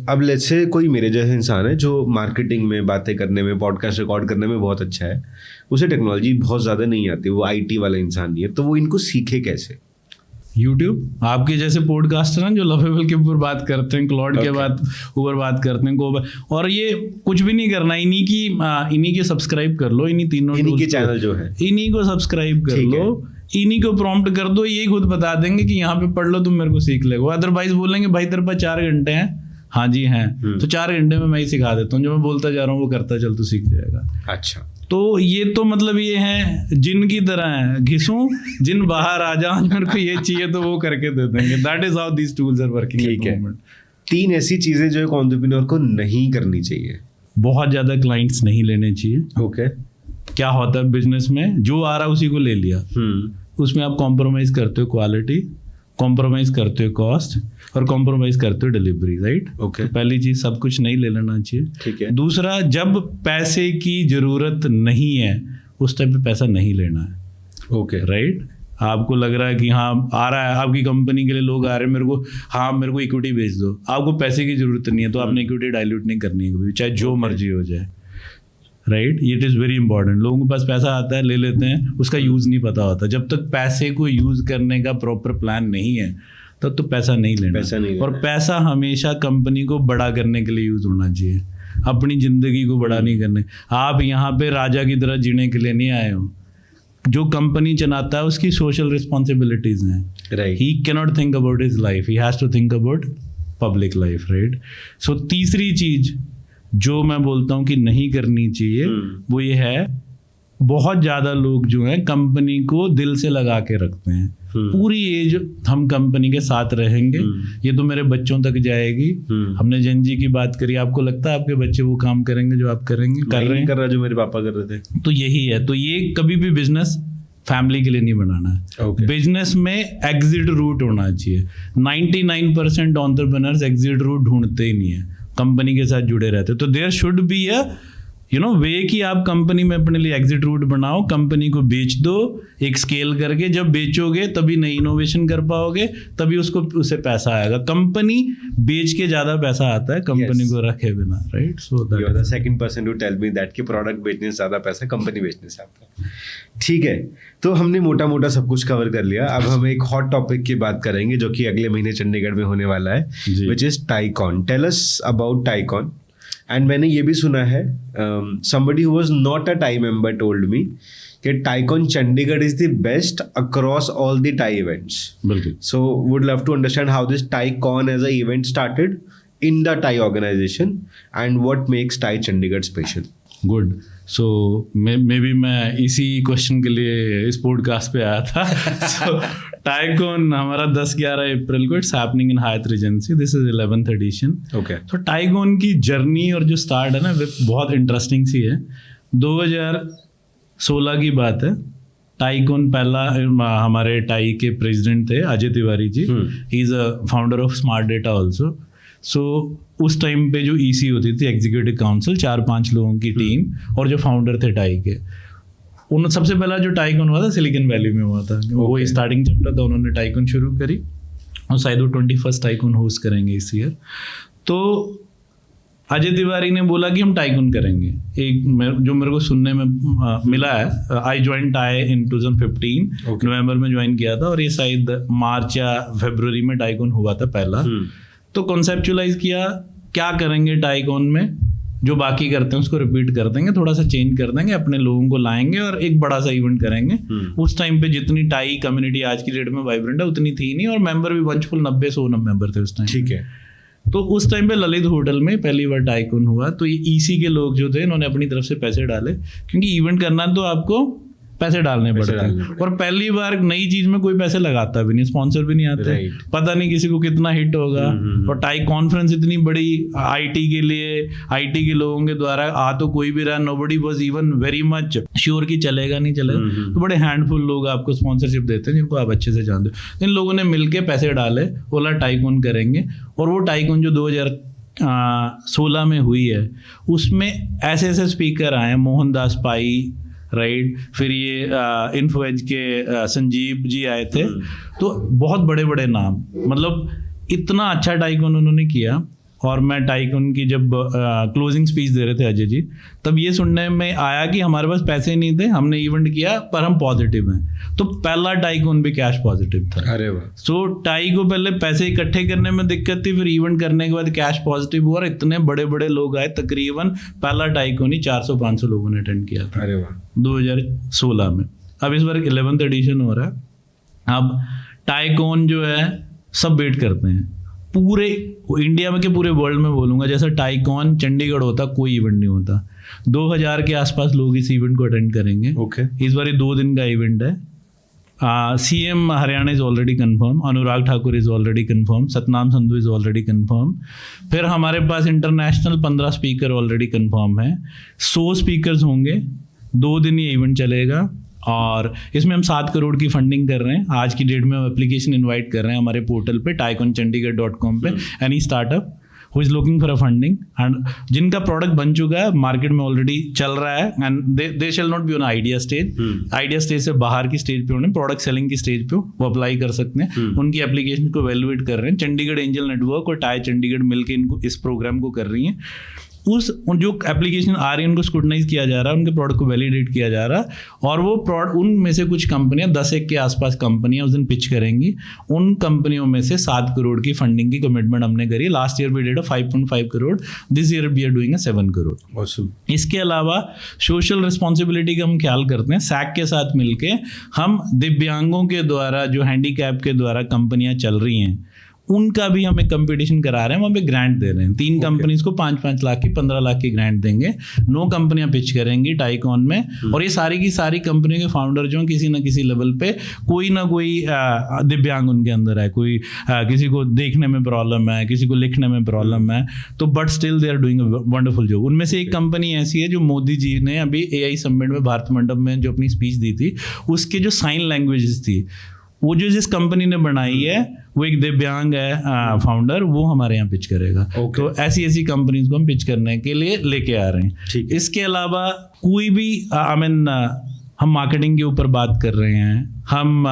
अब let's say कोई मेरे जैसे इंसान है जो marketing में, बातें करने में, पॉडकास्ट रिकॉर्ड करने में बहुत अच्छा है, उसे टेक्नोलॉजी बहुत ज़्यादा नहीं आती, वो IT वाला इंसान नहीं है, तो वो इनको सीखे कैसे? यूट्यूब। आपके जैसे पॉडकास्टर हैं जो लवेबल के ऊपर बात करते हैं, क्लाउड के बाद ऊपर बात करते हैं, और ये कुछ भी नहीं करना, इन्हीं के सब्सक्राइब कर लो, इन्हीं के चैनल जो है इन्हीं को सब्सक्राइब कर लो, इन्हीं को प्रॉम्प्ट कर दो, ये खुद बता देंगे कि यहाँ पे पढ़ लो, तुम मेरे को सीख लेगो। अदरवाइज बोलेंगे भाई तेरे पास 4 घंटे हैं, हाँ जी हैं, तो 4 घंटे में मैं ही सिखा देता हूँ, जो मैं बोलता जा रहा हूँ वो करता चल, तो सीख जाएगा। अच्छा, तो ये तो मतलब ये है जिन की तरह है, घिसूं जिन बाहर आ जाओ, मेरे को ये चाहिए तो वो करके दे देंगे। That is how these tools are working. ठीक है। 3 ऐसी चीजें जो एक एंटरप्रेन्योर को नहीं करनी चाहिए। बहुत ज्यादा क्लाइंट्स नहीं लेने चाहिए। ओके। क्या होता है बिजनेस में, जो आ रहा है उसी को ले लिया, उसमें आप कॉम्प्रोमाइज करते हो क्वालिटी, कॉम्प्रोमाइज करते हो कॉस्ट, और कॉम्प्रोमाइज करते हो डिलीवरी, राइट। ओके। तो पहली चीज सब कुछ नहीं ले लेना चाहिए। ठीक है। दूसरा, जब पैसे की जरूरत नहीं है उस टाइम पे पैसा नहीं लेना है। Okay, right. आपको लग रहा है कि हाँ आ रहा है, आपकी कंपनी के लिए लोग आ रहे हैं, मेरे को इक्विटी बेच दो, आपको पैसे की जरूरत नहीं है, तो आपने इक्विटी डाइल्यूट नहीं करनी है कभी, चाहे जो मर्जी हो जाए, right. It is very important. लोगों के पास पैसा आता है, ले लेते हैं, उसका यूज़ नहीं पता होता। जब तक पैसे को यूज़ करने का प्रॉपर प्लान नहीं है तब तो पैसा नहीं लेना। और पैसा हमेशा कंपनी को बड़ा करने के लिए यूज़ होना चाहिए। अपनी ज़िंदगी को बड़ा नहीं करने। आप यहाँ पे राजा की तरह जीने के लिए नहीं आए हो। जो कंपनी चलाता है उसकी सोशल रिस्पॉन्सिबिलिटीज़ हैं, right. He cannot think about his life, he has to think about public life, right. So तीसरी चीज़ जो मैं बोलता हूँ कि नहीं करनी चाहिए वो ये है, बहुत ज़्यादा लोग जो हैं कंपनी को दिल से लगा के रखते हैं। पूरी एज हम कंपनी के साथ रहेंगे, ये तो मेरे बच्चों तक जाएगी। हमने जन जी की बात करी, आपको लगता है आपके बच्चे वो काम करेंगे जो आप करेंगे, कर रहे हैं, कर रहा जो मेरे पापा कर रहे थे। तो यही है। तो ये कभी भी बिजनेस फैमिली के लिए नहीं बनाना है। बिजनेस में एग्जिट रूट होना चाहिए। 99% एंटरप्रेन्योर्स एग्जिट रूट ढूंढते ही नहीं है, कंपनी के साथ जुड़े रहते। तो देयर शुड बी अ वे कि आप कंपनी में अपने लिए एग्जिट रूट बनाओ, कंपनी को बेच दो एक स्केल करके। जब बेचोगे तभी नई इनोवेशन कर पाओगे, तभी उससे पैसा आएगा। कंपनी बेच के ज्यादा पैसा आता है कंपनी को रखे बिना, right. So you are the second person to tell me that कि प्रोडक्ट बेचने से ज्यादा पैसा कंपनी बेचने से आता है। ठीक है, तो हमने मोटा मोटा सब कुछ कवर कर लिया। अब हम एक हॉट टॉपिक की बात करेंगे जो कि अगले महीने चंडीगढ़ में होने वाला है, which is TiEcon. Tell us about TiEcon. And मैंने ये भी सुना है, somebody who was not a TIE member told me कि tycoon Chandigarh is the best across all the TIE events. बिल्कुल। So would love to understand how this tycoon as a event started in the TIE organization and what makes TIE Chandigarh special. Good. So may be मैं इसी question के लिए इस podcast पे आया था। सो tycoon हमारा 10-11 अप्रैल को it's happening in Hyatt Regency, this is 11th edition. Okay. तो टाइकॉन की जर्नी और जो स्टार्ट है ना वो बहुत इंटरेस्टिंग सी है। 2016 की बात है। टाइकॉन पहला हमारे टाई के प्रेसिडेंट थे Ajay Tiwari ji, he is a founder of smart data also. So उस टाइम पे जो ईसी होती थी, एग्जीक्यूटिव काउंसिल, 4-5 लोगों की टीम, और जो फाउंडर थे टाई के, उन सबसे पहला जो टाइकॉन हुआ था सिलिकॉन वैली में हुआ था। वो स्टार्टिंग चैप्टर था, उन्होंने टाइकॉन शुरू करी और शायद वो 21st टाइकॉन होस्ट करेंगे इस ईयर। तो अजय तिवारी ने बोला कि हम टाइकॉन करेंगे। जो मेरे को सुनने में मिला है, आई ज्वाइन टाई इन 2015, नवंबर में ज्वाइन किया था और ये शायद मार्च या फरवरी में टाइकॉन हुआ था पहला। तो कॉन्सेप्चुलाइज किया क्या करेंगे टाइकॉन में, जो बाकी करते हैं उसको रिपीट कर देंगे, थोड़ा सा चेंज कर देंगे, अपने लोगों को लाएंगे और एक बड़ा सा इवेंट करेंगे। उस टाइम पे जितनी टाई कम्युनिटी आज की डेट में वाइब्रेंट है उतनी थी नहीं, और मेंबर भी वंशफुल 90-100 मेंबर थे उस टाइम। ठीक है। तो उस टाइम पे ललित होटल में पहली बार टाइकॉन हुआ। तो ये ईसी के लोग जो थे इन्होंने अपनी तरफ से पैसे डाले, क्योंकि इवेंट करना तो आपको पैसे डालने पड़ते हैं। और पहली बार नई चीज में कोई पैसे लगाता भी नहीं, स्पॉन्सर भी नहीं आते, पता नहीं किसी को कितना हिट होगा। और टाई कॉन्फ्रेंस इतनी बड़ी आईटी के लिए, आईटी के लोगों के द्वारा आ तो कोई भी रहा, nobody was even very much sure कि चलेगा नहीं चलेगा। तो बड़े हैंडफुल लोग आपको स्पॉन्सरशिप देते हैं जिनको आप अच्छे से जानते हो। इन लोगों ने मिलके पैसे डाले, बोला टाइकॉन करेंगे। और वो टाइकॉन जो 2016 में हुई है उसमें ऐसे ऐसे स्पीकर आए, मोहनदास पाई, राइट, फिर ये इन्फोएज के संजीव जी आए थे। तो बहुत बड़े बड़े नाम, मतलब इतना अच्छा टाइकॉन उन्होंने किया। और मैं टाइकॉन की जब क्लोजिंग स्पीच दे रहे थे अजय जी, तब ये सुनने में आया कि हमारे पास पैसे नहीं थे, हमने इवेंट किया पर हम पॉजिटिव हैं। तो पहला टाइकॉन भी कैश पॉजिटिव था। अरे वाह। सो टाई को पहले पैसे इकट्ठे करने में दिक्कत थी, फिर इवेंट करने के बाद कैश पॉजिटिव हुआ और इतने बड़े बड़े लोग आए। तकरीबन पहला टाइकॉन ही 400-500 लोगों ने अटेंड किया था। अरे वाह। 2016 में। अब इस बार 11th एडिशन हो रहा है। अब टाइकॉन जो है सब वेट करते हैं, पूरे इंडिया में के पूरे वर्ल्ड में बोलूँगा, जैसा टाइकॉन चंडीगढ़ होता कोई इवेंट नहीं होता। 2000 के आसपास लोग इस इवेंट को अटेंड करेंगे। इस बार ये 2 दिन का इवेंट है। CM Haryana is already confirm, Anurag Thakur is already confirm, Satnam Sandhu is already confirm. फिर हमारे पास इंटरनेशनल 15 स्पीकर ऑलरेडी कंफर्म है। 100 स्पीकर्स होंगे। 2 दिन ये इवेंट चलेगा और इसमें हम 7 करोड़ की फंडिंग कर रहे हैं। आज की डेट में हम एप्लीकेशन इनवाइट कर रहे हैं हमारे पोर्टल पे taiconchandigarh.com पे। Any startup who is looking for a funding and जिनका प्रोडक्ट बन चुका है, मार्केट में ऑलरेडी चल रहा है, and they shall not be on idea stage. Idea stage से बाहर की स्टेज पे होने, प्रोडक्ट सेलिंग की स्टेज पे वो अप्लाई कर सकते हैं। उनकी एप्लीकेशन को वैल्यूएट कर रहे हैं। चंडीगढ़ एंजल नेटवर्क और टाई चंडीगढ़ मिलकर इनको इस प्रोग्राम को कर रही हैं। जो एप्लीकेशन आ रही है उनको स्क्रूटनाइज किया जा रहा है, उनके प्रोडक्ट को वैलिडेट किया जा रहा है, और वो प्रोडक्ट उनमें से कुछ कंपनियां 10 के आसपास कंपनियां उस दिन पिच करेंगी। उन कंपनियों में से 7 करोड़ की फंडिंग की कमिटमेंट हमने करी। Last year we did 5.5 crore, this year we are doing 7 crore. Awesome. इसके अलावा सोशल रिस्पॉन्सिबिलिटी का हम ख्याल करते हैं। सैक के साथ मिलके हम दिव्यांगों के द्वारा, जो हैंडीकैप के द्वारा कंपनियां चल रही हैं, उनका भी हम एक कंपटीशन करा रहे हैं, वहाँ पे ग्रांट दे रहे हैं। 3 कंपनीज को 5-5 लाख की, 15 लाख की ग्रांट देंगे। 9 कंपनियां पिच करेंगी टाइकॉन में, और ये सारी की सारी कंपनियों के फाउंडर जो किसी ना किसी लेवल पे कोई ना कोई दिव्यांग उनके अंदर है, कोई किसी को देखने में प्रॉब्लम है, किसी को लिखने में प्रॉब्लम है, तो but still they are doing a wonderful job. उनमें से एक कंपनी ऐसी है जो मोदी जी ने अभी AI समिट में भारत मंडप में जो अपनी स्पीच दी थी, उसके जो साइन लैंग्वेजेस थी, वो जो जिस कंपनी ने बनाई है वो एक दिव्यांग है फाउंडर, वो हमारे यहाँ पिच करेगा। तो ऐसी कंपनीज को हम पिच करने के लिए लेके आ रहे हैं। इसके अलावा कोई भी हम मार्केटिंग के ऊपर बात कर रहे हैं, हम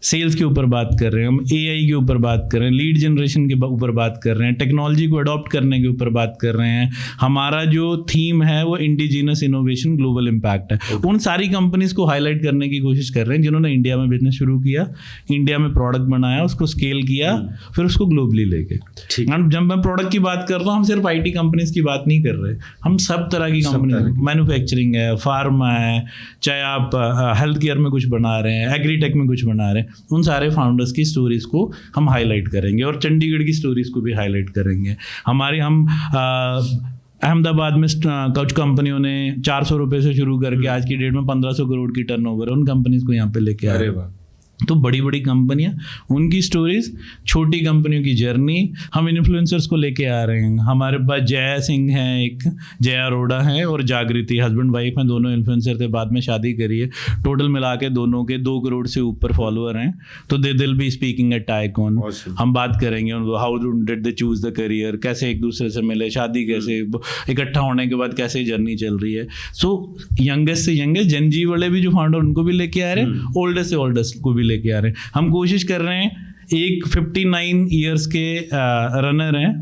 सेल्स के ऊपर बात कर रहे हैं, हम AI के ऊपर बात कर रहे हैं, लीड जनरेशन के ऊपर बात कर रहे हैं, टेक्नोलॉजी को अडॉप्ट करने के ऊपर बात कर रहे हैं। हमारा जो थीम है वो इंडिजिनस इनोवेशन ग्लोबल इम्पैक्ट है। उन सारी कंपनीज को हाईलाइट करने की कोशिश कर रहे हैं जिन्होंने इंडिया में बिजनेस शुरू किया, इंडिया में प्रोडक्ट बनाया, उसको स्केल किया, फिर उसको ग्लोबली लेके। जब मैं प्रोडक्ट की बात करता हूँ, हम सिर्फ IT कंपनीज की बात नहीं कर रहे, हम सब तरह की कंपनी, मैन्युफैक्चरिंग है, फार्मा है, चाहे आप हेल्थ केयर में कुछ बना रहे हैं, एग्रीटेक में कुछ बना रहे हैं, उन सारे फाउंडर्स की स्टोरीज को हम हाईलाइट करेंगे, और चंडीगढ़ की स्टोरीज को भी हाईलाइट करेंगे। हम अहमदाबाद में कुछ कंपनियों ने 400 रुपए से शुरू करके आज की डेट में 1500 करोड़ की टर्नओवर है, उन कंपनीज को यहाँ पे लेके आ रहे हैं। तो बड़ी बड़ी कंपनियां, उनकी स्टोरीज, छोटी कंपनियों की जर्नी, हम इन्फ्लुएंसर्स को लेके आ रहे हैं। हमारे पास जया सिंह है, एक जया अरोड़ा है, और जागृति, हस्बैंड वाइफ हैं, दोनों इन्फ्लुएंसर थे, बाद में शादी करी है। टोटल मिला के दोनों के 2 करोड़ से ऊपर फॉलोअर हैं। तो they will be speaking at tycoon. हम बात करेंगे how did they choose the career, कैसे एक दूसरे से मिले, शादी कैसे, इकट्ठा होने के बाद कैसे जर्नी चल रही है। सो यंगेस्ट से यंगेस्ट, जनजी वाले भी जो फाउंडर, उनको भी लेके आ रहे हैं, ओल्डेस्ट से ओल्डेस्ट को भी लेके आ रहे हैं। हम कोशिश कर रहे हैं, एक 59 ईयर्स के रनर हैं,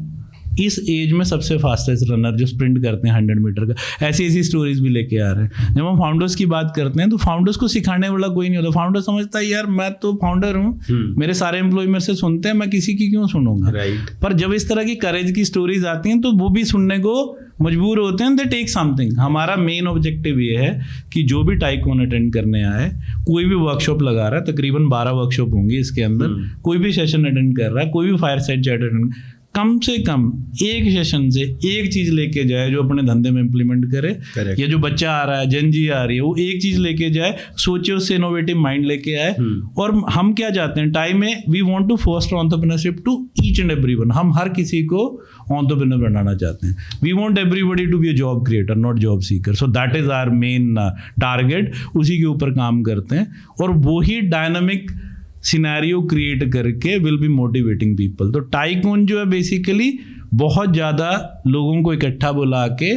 इस एज में सबसे फास्टेस्ट रनर जो स्प्रिंट करते हैं 100 मीटर का, ऐसी स्टोरीज भी लेके आ रहे हैं। जब हम फाउंडर्स की बात करते हैं तो फाउंडर्स को सिखाने वाला कोई नहीं होता। फाउंडर समझता है यार मैं तो फाउंडर हूँ, मेरे सारे एम्प्लॉय मेरे से सुनते हैं, मैं किसी की क्यों सुनूंगा। पर जब इस तरह की करेज की स्टोरीज आती हैं तो वो भी सुनने को मजबूर होते हैं, दे टेक समथिंग। हमारा मेन ऑब्जेक्टिव ये है कि जो भी टाइकॉन अटेंड करने आए, कोई भी वर्कशॉप लगा रहा है, तकरीबन 12 वर्कशॉप होंगी इसके अंदर, कोई भी सेशन अटेंड कर रहा है, कोई भी फायर साइड चैट अटेंड, कम से कम एक सेशन से एक चीज लेके जाए जो अपने धंधे में इंप्लीमेंट करे। या जो बच्चा आ रहा है, जनजी आ रही है, वो एक चीज लेके जाए, सोचे, उससे इनोवेटिव माइंड लेके आए। और हम क्या चाहते हैं टाइम में, we want to foster entrepreneurship to each and everyone. हम हर किसी को एंटरप्रेन्योर बनाना चाहते हैं। We want everybody to be a job creator, not job seeker. So that is our main target. उसी के ऊपर काम करते हैं, और वही डायनामिक सिनेरियो क्रिएट करके विल बी मोटिवेटिंग पीपल। तो टाइकॉन जो है बेसिकली बहुत ज़्यादा लोगों को इकट्ठा बुला के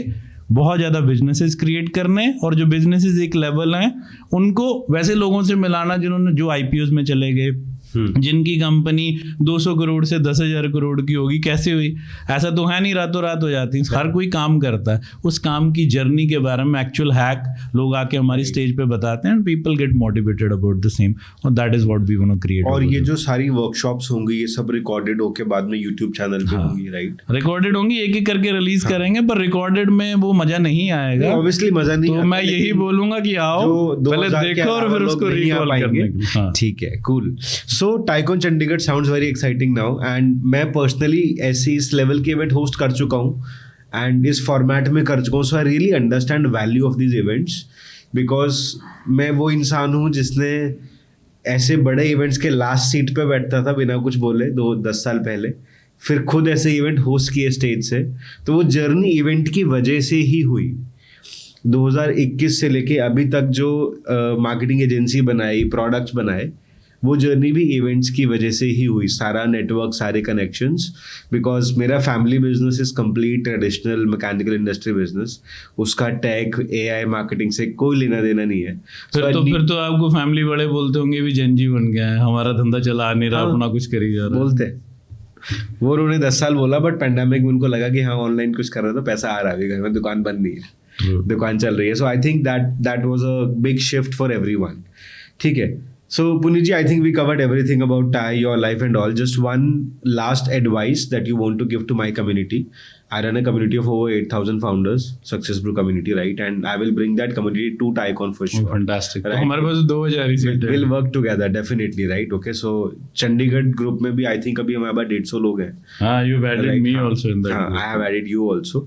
बहुत ज़्यादा बिजनेसेस क्रिएट करने, और जो बिजनेसेस एक लेवल हैं उनको वैसे लोगों से मिलाना जिन्होंने, जो IPOs में चले गए, जिनकी कंपनी 200 करोड़ से 10,000 करोड़ की होगी। कैसे हुई? ऐसा तो है नहीं रातों रात हो जाती है, हर कोई काम करता है। उस काम की जर्नी के बारे में एक्चुअल हैक लोग आके हमारी स्टेज पे बताते हैं, people get motivated about the same, और that is what we want to create. और ये जो सारी वर्कशॉप्स होंगी, ये सब रिकॉर्डेड होके बाद में यूट्यूब चैनल पे होंगी, राइट? रिकॉर्डेड होंगी, एक एक करके रिलीज करेंगे, पर रिकॉर्डेड में वो मजा नहीं आएगा, ऑब्वियसली मजा नहीं। तो मैं यही बोलूंगा कि आओ पहले देखो और फिर उसको रिकॉल करने। ठीक है, cool. So tycoon Chandigarh sounds very exciting now, and मैं पर्सनली ऐसी इस लेवल के इवेंट होस्ट कर चुका हूँ, एंड इस फॉर्मेट में कर चुका हूँ। So I really understand value of these events, because मैं वो इंसान हूँ जिसने ऐसे बड़े इवेंट्स के लास्ट सीट पे बैठता था बिना कुछ बोले 10 साल पहले, फिर खुद ऐसे इवेंट होस्ट किए स्टेज से। तो वो जर्नी इवेंट की वजह से ही हुई। 2021 से लेके अभी तक जो मार्केटिंग एजेंसी बनाई, प्रोडक्ट्स बनाए, वो जर्नी भी इवेंट्स की वजह से ही हुई। सारा नेटवर्क, सारे कनेक्शंस, बिकॉज मेरा family business is complete traditional mechanical industry business. उसका टेक, AI, मार्केटिंग से कोई लेना देना नहीं है। फिर तो आपको फैमिली बड़े बोलते होंगे भी जनजी बन गया है, हमारा धंधा चला नहीं रहा, अपना कुछ करी जा रहा है। बोलते हैं, वो उन्होंने 10 साल बोला, बट पेंडेमिक में उनको लगा कि हाँ ऑनलाइन कुछ कर रहा तो पैसा आ रहा है, घर में दुकान बंद नहीं है, दुकान चल रही है. So I think that was a big shift for everyone. ठीक है. So Puneet ji, I think we covered everything about TIE, your life and all. Just one last advice that you want to give to my community. I run a community of over 8,000 founders, Success Brew community, right? And I will bring that community to TIECon for sure. Fantastic. Right. तो हमारे पास 2000 ही seat है. We'll work together definitely, right? Okay, so Chandigarh group में भी I think अभी हमारे पास 150 लोग हैं. हाँ, you've added Right. me also in that. हाँ, group. I have added you also.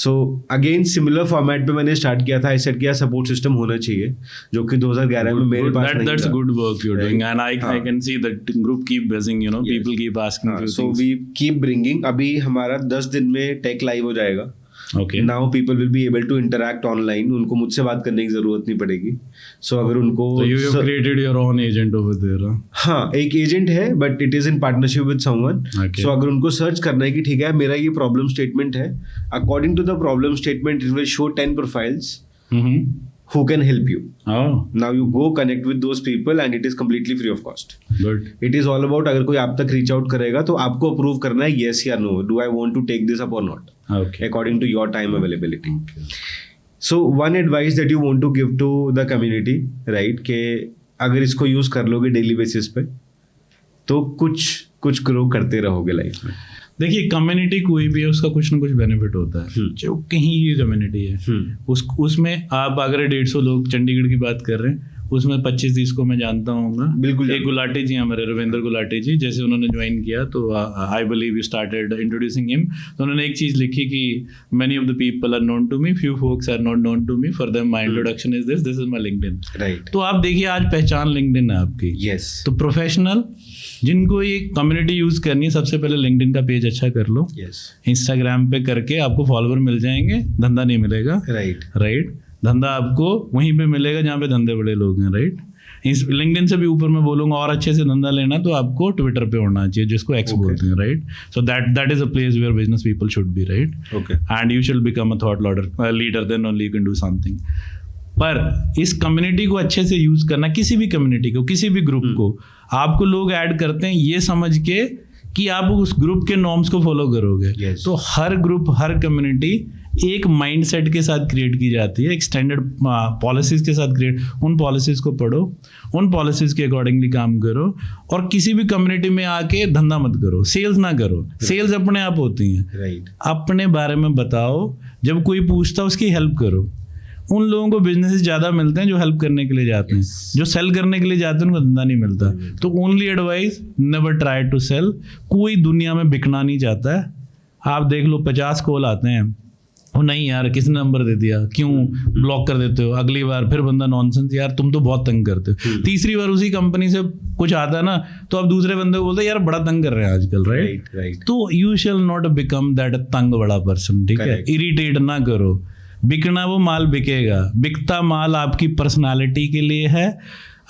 So again similar format पे मैंने स्टार्ट किया था. I said कि सपोर्ट सिस्टम होना चाहिए, जो कि 2011 में मेरे पास नहीं That's था. good work you're Right. doing, and I हाँ. can see that group keep buzzing. You know, Yes. people keep asking few So things. we keep bringing. अभी हमारा 10 दिन में टेक लाइव हो जाएगा. Okay. Now people will be able to interact online. उनको मुझसे बात करने की जरूरत नहीं पड़ेगी. सो अगर उनको So you have created your own agent over there. Huh? हाँ, एक एजेंट है, but it is in partnership with someone. Okay. सो अगर उनको सर्च करना है कि ठीक है मेरा ये प्रॉब्लम स्टेटमेंट है, according to the problem statement it will show 10 profiles Mm-hmm. who can help you. Oh, Now you go connect with those people and it is completely free of cost. good. It is all about अगर कोई आप तक reach out करेगा तो आपको approve करना है yes या no. Do I want to take this up or not? Okay. According to your time availability. So one advice that you want to give to the community, right? कि अगर इसको use कर लोगे daily basis पे तो कुछ grow करते रहोगे लाइफ में. देखिए, कम्युनिटी कोई भी है उसका कुछ ना कुछ बेनिफिट होता है. चाहे वो कहीं की कम्युनिटी है, उसमें आप अगर 150 लोग चंडीगढ़ की बात कर रहे हैं, उसमें 25-30 को मैं जानता हूँ. बिल्कुल. एक गुलाटी जी हमारे रविंद्र गुलाटी जी, जैसे उन्होंने ज्वाइन किया तो I believe you started introducing him. तो उन्होंने एक चीज लिखी कि many of the people are known to me, few folks are not known to me, for them my introduction is this is my LinkedIn. Right. तो आप देखिए आज पहचान लिंक्डइन है आपकी. यस. तो प्रोफेशनल जिनको ये कम्युनिटी यूज करनी है, सबसे पहले लिंक्डइन का पेज अच्छा कर लो. यस. इंस्टाग्राम पे करके आपको फॉलोवर मिल जाएंगे, धंधा नहीं मिलेगा. राइट. धंधा आपको वहीं पे मिलेगा जहाँ पे धंधे बड़े लोग हैं. राइट. इस लिंक्डइन से भी ऊपर मैं बोलूंगा और अच्छे से धंधा लेना तो आपको ट्विटर पे होना चाहिए, जिसको एक्स बोलते हैं. Right. So that is a place where business people should be. Right. Okay. And you should become a thought leader, then only you can do something. पर इस कम्युनिटी को अच्छे से यूज करना, किसी भी कम्युनिटी को, किसी भी ग्रुप को आपको लोग ऐड करते हैं ये समझ के कि आप उस ग्रुप के नॉर्म्स को फॉलो करोगे. Yes. तो हर ग्रुप, हर कम्युनिटी एक माइंडसेट के साथ क्रिएट की जाती है, एक स्टैंडर्ड पॉलिसीज के साथ क्रिएट. उन पॉलिसीज को पढ़ो, उन पॉलिसीज के अकॉर्डिंगली काम करो, और किसी भी कम्युनिटी में आके धंधा मत करो, सेल्स ना करो. सेल्स अपने आप होती हैं. राइट. अपने बारे में बताओ, जब कोई पूछता है उसकी हेल्प करो. उन लोगों को बिजनेस ज़्यादा मिलते हैं जो हेल्प करने के लिए जाते हैं. जो सेल करने के लिए जाते हैं उनको धंधा नहीं मिलता. तो only advice, never try to sell. कोई दुनिया में बिकना नहीं चाहता है. आप देख लो 50 कॉल आते हैं, वो नहीं यार किसने नंबर दे दिया, क्यों ब्लॉक कर देते हो, अगली बार फिर बंदा नॉनसेंस, यार तुम तो बहुत तंग करते हो. तीसरी बार उसी कंपनी से कुछ आता है ना तो आप दूसरे बंदे को बोलते हैं यार बड़ा तंग कर रहे हैं आजकल. राइट. तो you shall not become that तंग बड़ा पर्सन. ठीक है. इरिटेट ना करो. बिकना वो माल बिकेगा. बिकता माल आपकी पर्सनालिटी के लिए है,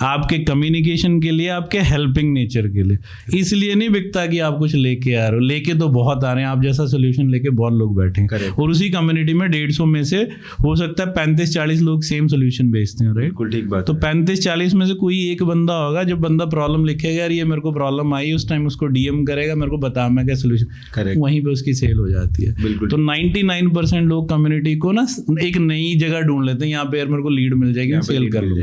आपके कम्युनिकेशन के लिए, आपके हेल्पिंग नेचर के लिए. इसलिए नहीं बिकता कि आप कुछ लेके आ रहे हो. लेके तो बहुत आ रहे हैं, आप जैसा सोल्यूशन लेके बहुत लोग बैठे हैं. और उसी कम्युनिटी में 150 में से हो सकता है 35-40 लोग सेम सोल्यूशन बेचते हैं. राइट. बिल्कुल ठीक बात. तो 35-40 में से कोई एक बंदा होगा, जब बंदा प्रॉब्लम लिखेगा यार ये मेरे को प्रॉब्लम आई, उस टाइम उसको डीएम करेगा, मेरे को बता मैं क्या सोल्यूशन, वहीं पे उसकी सेल हो जाती है. तो 99% लोग कम्युनिटी को ना एक नई जगह ढूंढ लेते हैं, यहाँ पे यार मेरे को लीड मिल जाएगी, सेल कर लो.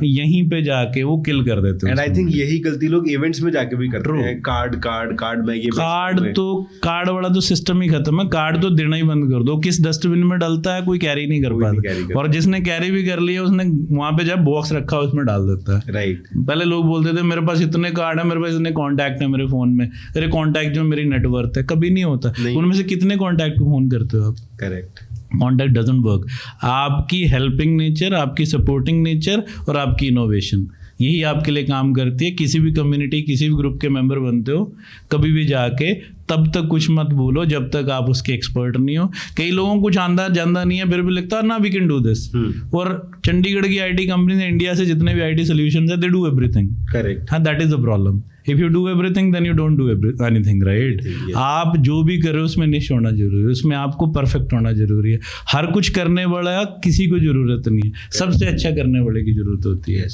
यहीं पे जाके वो किल कर देते हैं. एंड आई थिंक यही गलती लोग इवेंट्स में जाके भी करते हैं. कार्ड में ये कार्ड वाला तो सिस्टम ही खत्म है. कार्ड तो देना ही बंद कर दो. किस डस्टबिन में डलता है कोई कैरी नहीं कर पाता, और जिसने कैरी भी कर लिया उसने वहां पे जब बॉक्स रखा उसमें डाल देता है. राइट. पहले लोग बोलते थे मेरे पास इतने कार्ड है, मेरे पास इतने कॉन्टैक्ट है मेरे फोन में. अरे कॉन्टैक्ट जो मेरी नेटवर्थ है, कभी नहीं होता. उनमें से कितने कॉन्टैक्ट को फोन करते हो आप? करेक्ट. Contact doesn't work. आपकी हेल्पिंग नेचर, आपकी सपोर्टिंग नेचर और आपकी इनोवेशन, यही आपके लिए काम करती है. किसी भी कम्युनिटी, किसी भी ग्रुप के मेंबर बनते हो, कभी भी जाके तब तक कुछ मत बोलो जब तक आप उसके एक्सपर्ट नहीं हो. कई लोगों को कुछ आंदा जानता नहीं है, फिर भी लगता है ना वी कैन डू दिस. और चंडीगढ़ की आईटी कंपनी, इंडिया से जितने भी आईटी सॉल्यूशंस है, दे डू एवरीथिंग. करेक्ट. हाँ, that is the problem. If you do everything then you don't do anything. Right. आप जो भी कर रहे हो उसमें निष्ठ होना जरूरी है, उसमें आपको परफेक्ट होना जरूरी है. हर कुछ करने वाला किसी को जरूरत नहीं है, सबसे अच्छा करने वाले की जरूरत होती है.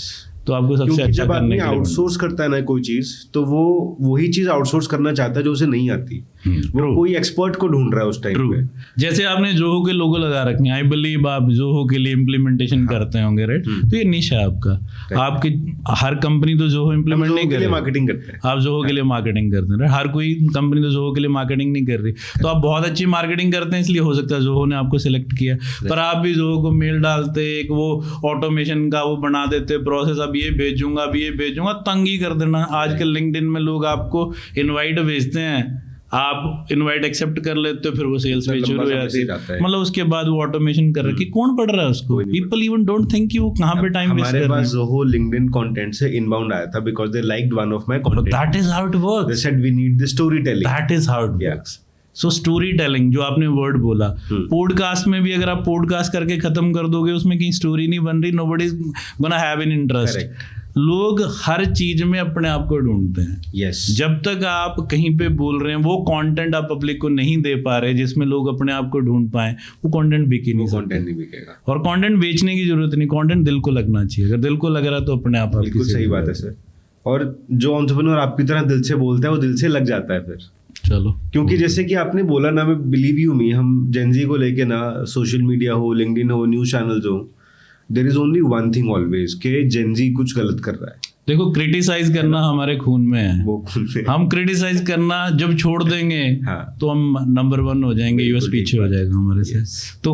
तो आपको सबसे क्योंकि अच्छा जब करने आदमी के लिए आउटसोर्स करता है ना कोई चीज, तो वो वही चीज आउटसोर्स करना चाहता है जो उसे नहीं आती। वो true. कोई एक्सपर्ट को ढूंढ रहा है उस टाइम ट्रू, पे। जैसे आपने जोहो के लोगो लगा रखे हैं, आई बिलीव आप जोहो के लिए इम्प्लीमेंटेशन करते होंगे, राइट? तो ये निश है आपका। आपकी हर कंपनी तो जोहो इम्प्लीमेंट नहीं कर रही, मार्केटिंग करते हैं। आप जोहो के लिए मार्केटिंग करते हैं, right? हर कोई कंपनी तो जोहो के लिए मार्केटिंग नहीं कर रही। तो आप बहुत अच्छी मार्केटिंग करते हैं, इसलिए हो सकता है जोहो ने आपको सिलेक्ट किया। पर आप भी जोहो को मेल डालते, एक वो ऑटोमेशन का वो बना देते प्रोसेस, अब ये भेजूंगा, अब ये भेजूंगा, तंग ही कर देना। आजकल लिंक्डइन में लोग आपको इनवाइट भेजते हैं, आप इनवाइट एक्सेप्ट कर लेते हो, फिर वो सेल्स पे शुरू हो जाती है। मतलब उसके बाद वो ऑटोमेशन कर रखी, कौन पढ़ रहा है उसको? पीपल इवन डोंट थिंक कि वो कहाँ पे टाइम वेस्ट कर रहे हैं। हमारे पास जोहो लिंक्डइन कंटेंट से इनबाउंड आया था because they liked one of my content. That is how it works, they said we need the story telling. That is how it works. So story telling, जो आपने word बोला, podcast में भी अगर आप पॉडकास्ट करके खत्म कर दोगे, उसमें कहीं स्टोरी नहीं बन रही, nobody is gonna have an interest. लोग हर चीज में अपने आप को ढूंढते हैं। यस, जब तक आप कहीं पे बोल रहे हैं, वो कंटेंट आप पब्लिक को नहीं दे पा रहे जिसमें लोग अपने आप को ढूंढ पाए, वो कंटेंट बिक ही नहीं सकता। कंटेंट नहीं बिकेगा। और कंटेंट बेचने की जरूरत नहीं, कंटेंट दिल को लगना चाहिए। अगर दिल को लग रहा है तो अपने आप बिल्कुल सही बात है सर। और जो एंटरप्रेन्योर आपकी तरह दिल से बोलता है, वो दिल से लग जाता है फिर। चलो, क्योंकि जैसे कि आपने बोला ना, मैं बिलीव यू मी, हम जेनजी को लेके ना, सोशल मीडिया हो, लिंक्डइन हो, न्यूज चैनल्स हो, there is only one thing always कि जेनजी कुछ गलत कर रहा है। देखो, क्रिटिसाइज करना हमारे खून में है। वो खून में हम क्रिटिसाइज करना जब छोड़ देंगे, हाँ, तो हम नंबर 1 हो जाएंगे, यूएस पीछे हो जाएगा हमारे से। तो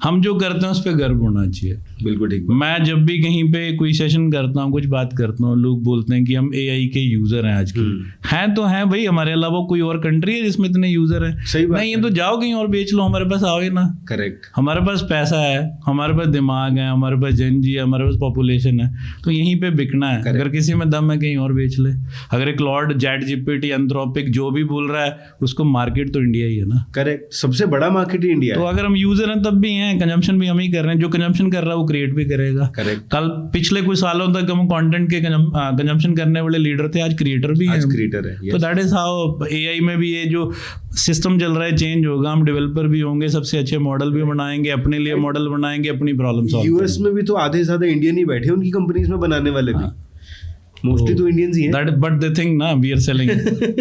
हम जो करते हैं उस पर गर्व होना चाहिए। बिल्कुल ठीक। मैं जब भी कहीं पे कोई सेशन करता हूँ, कुछ बात करता हूँ, लोग बोलते हैं कि हम एआई के यूजर हैं आज के। हैं तो हैं भाई, हमारे अलावा कोई और कंट्री है जिसमें इतने यूजर हैं? सही बात नहीं है तो जाओ कहीं और बेच लो, हमारे पास आओ ही ना। करेक्ट। हमारे पास पैसा है, हमारे पास दिमाग है, हमारे पास जनजी है, हमारे पास पॉपुलेशन है, तो यहीं पे बिकना है। अगर किसी में दम है, कहीं और बेच ले। अगर एक क्लॉड, चैट जीपीटी, एंथ्रोपिक जो भी बोल रहा है, उसको मार्केट तो इंडिया ही है ना। करेक्ट, सबसे बड़ा मार्केट ही इंडिया तो है। अगर हम यूजर हैं तब भी हैं, कंजम्पशन भी हम ही कर रहे हैं। जो कंजम्पशन कर रहा है वो क्रिएट भी करेगा। करेक्ट। कल पिछले कुछ सालों तक हम कंटेंट के कंजम्पशन करने वाले लीडर थे, आज क्रिएटर भी हैं। आज क्रिएटर है। तो दैट इज हाउ एआई में भी ये जो सिस्टम चल रहा है चेंज होगा। हम डेवलपर भी होंगे, सबसे अच्छे मॉडल भी बनाएंगे, अपने लिए मॉडल बनाएंगे, अपनी प्रॉब्लम सॉल्व करेंगे। यूएस में भी तो आधे से ज्यादा इंडियन ही बैठे हैं उनकी कंपनीज में बनाने वाले भी। मोस्टली तो इंडियंस ही हैं। दैट बट द थिंग ना, वी आर सेलिंग।